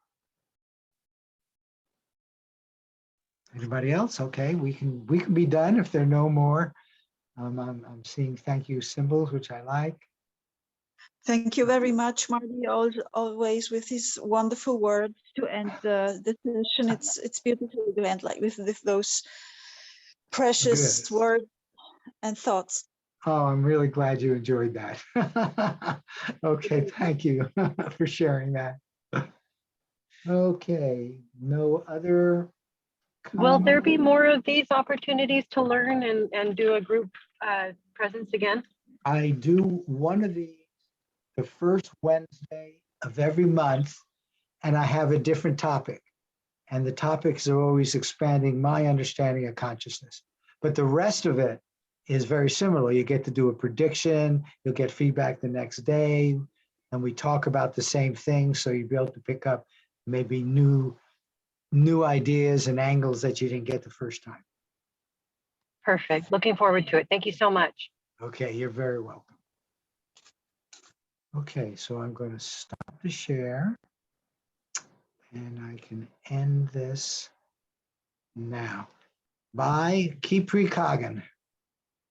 Anybody else? Okay, we can be done if there are no more. I'm seeing thank you symbols, which I like. Thank you very much, Marty, always with his wonderful words to end the session. It's beautiful to end like with those precious Good. words and thoughts. Oh, I'm really glad you enjoyed that. Okay, thank you for sharing that. Okay, no other Will there be comments? more of these opportunities to learn and do a group presence again? I do one of the first Wednesday of every month, and I have a different topic. And the topics are always expanding my understanding of consciousness. But the rest of it is very similar. You get to do a prediction, you'll get feedback the next day, and we talk about the same thing, so you'll be able to pick up maybe new ideas and angles that you didn't get the first time. Perfect. Looking forward to it. Thank you so much. Okay, you're very welcome. Okay, so I'm going to stop the share, and I can end this now. Bye. Keep precogging.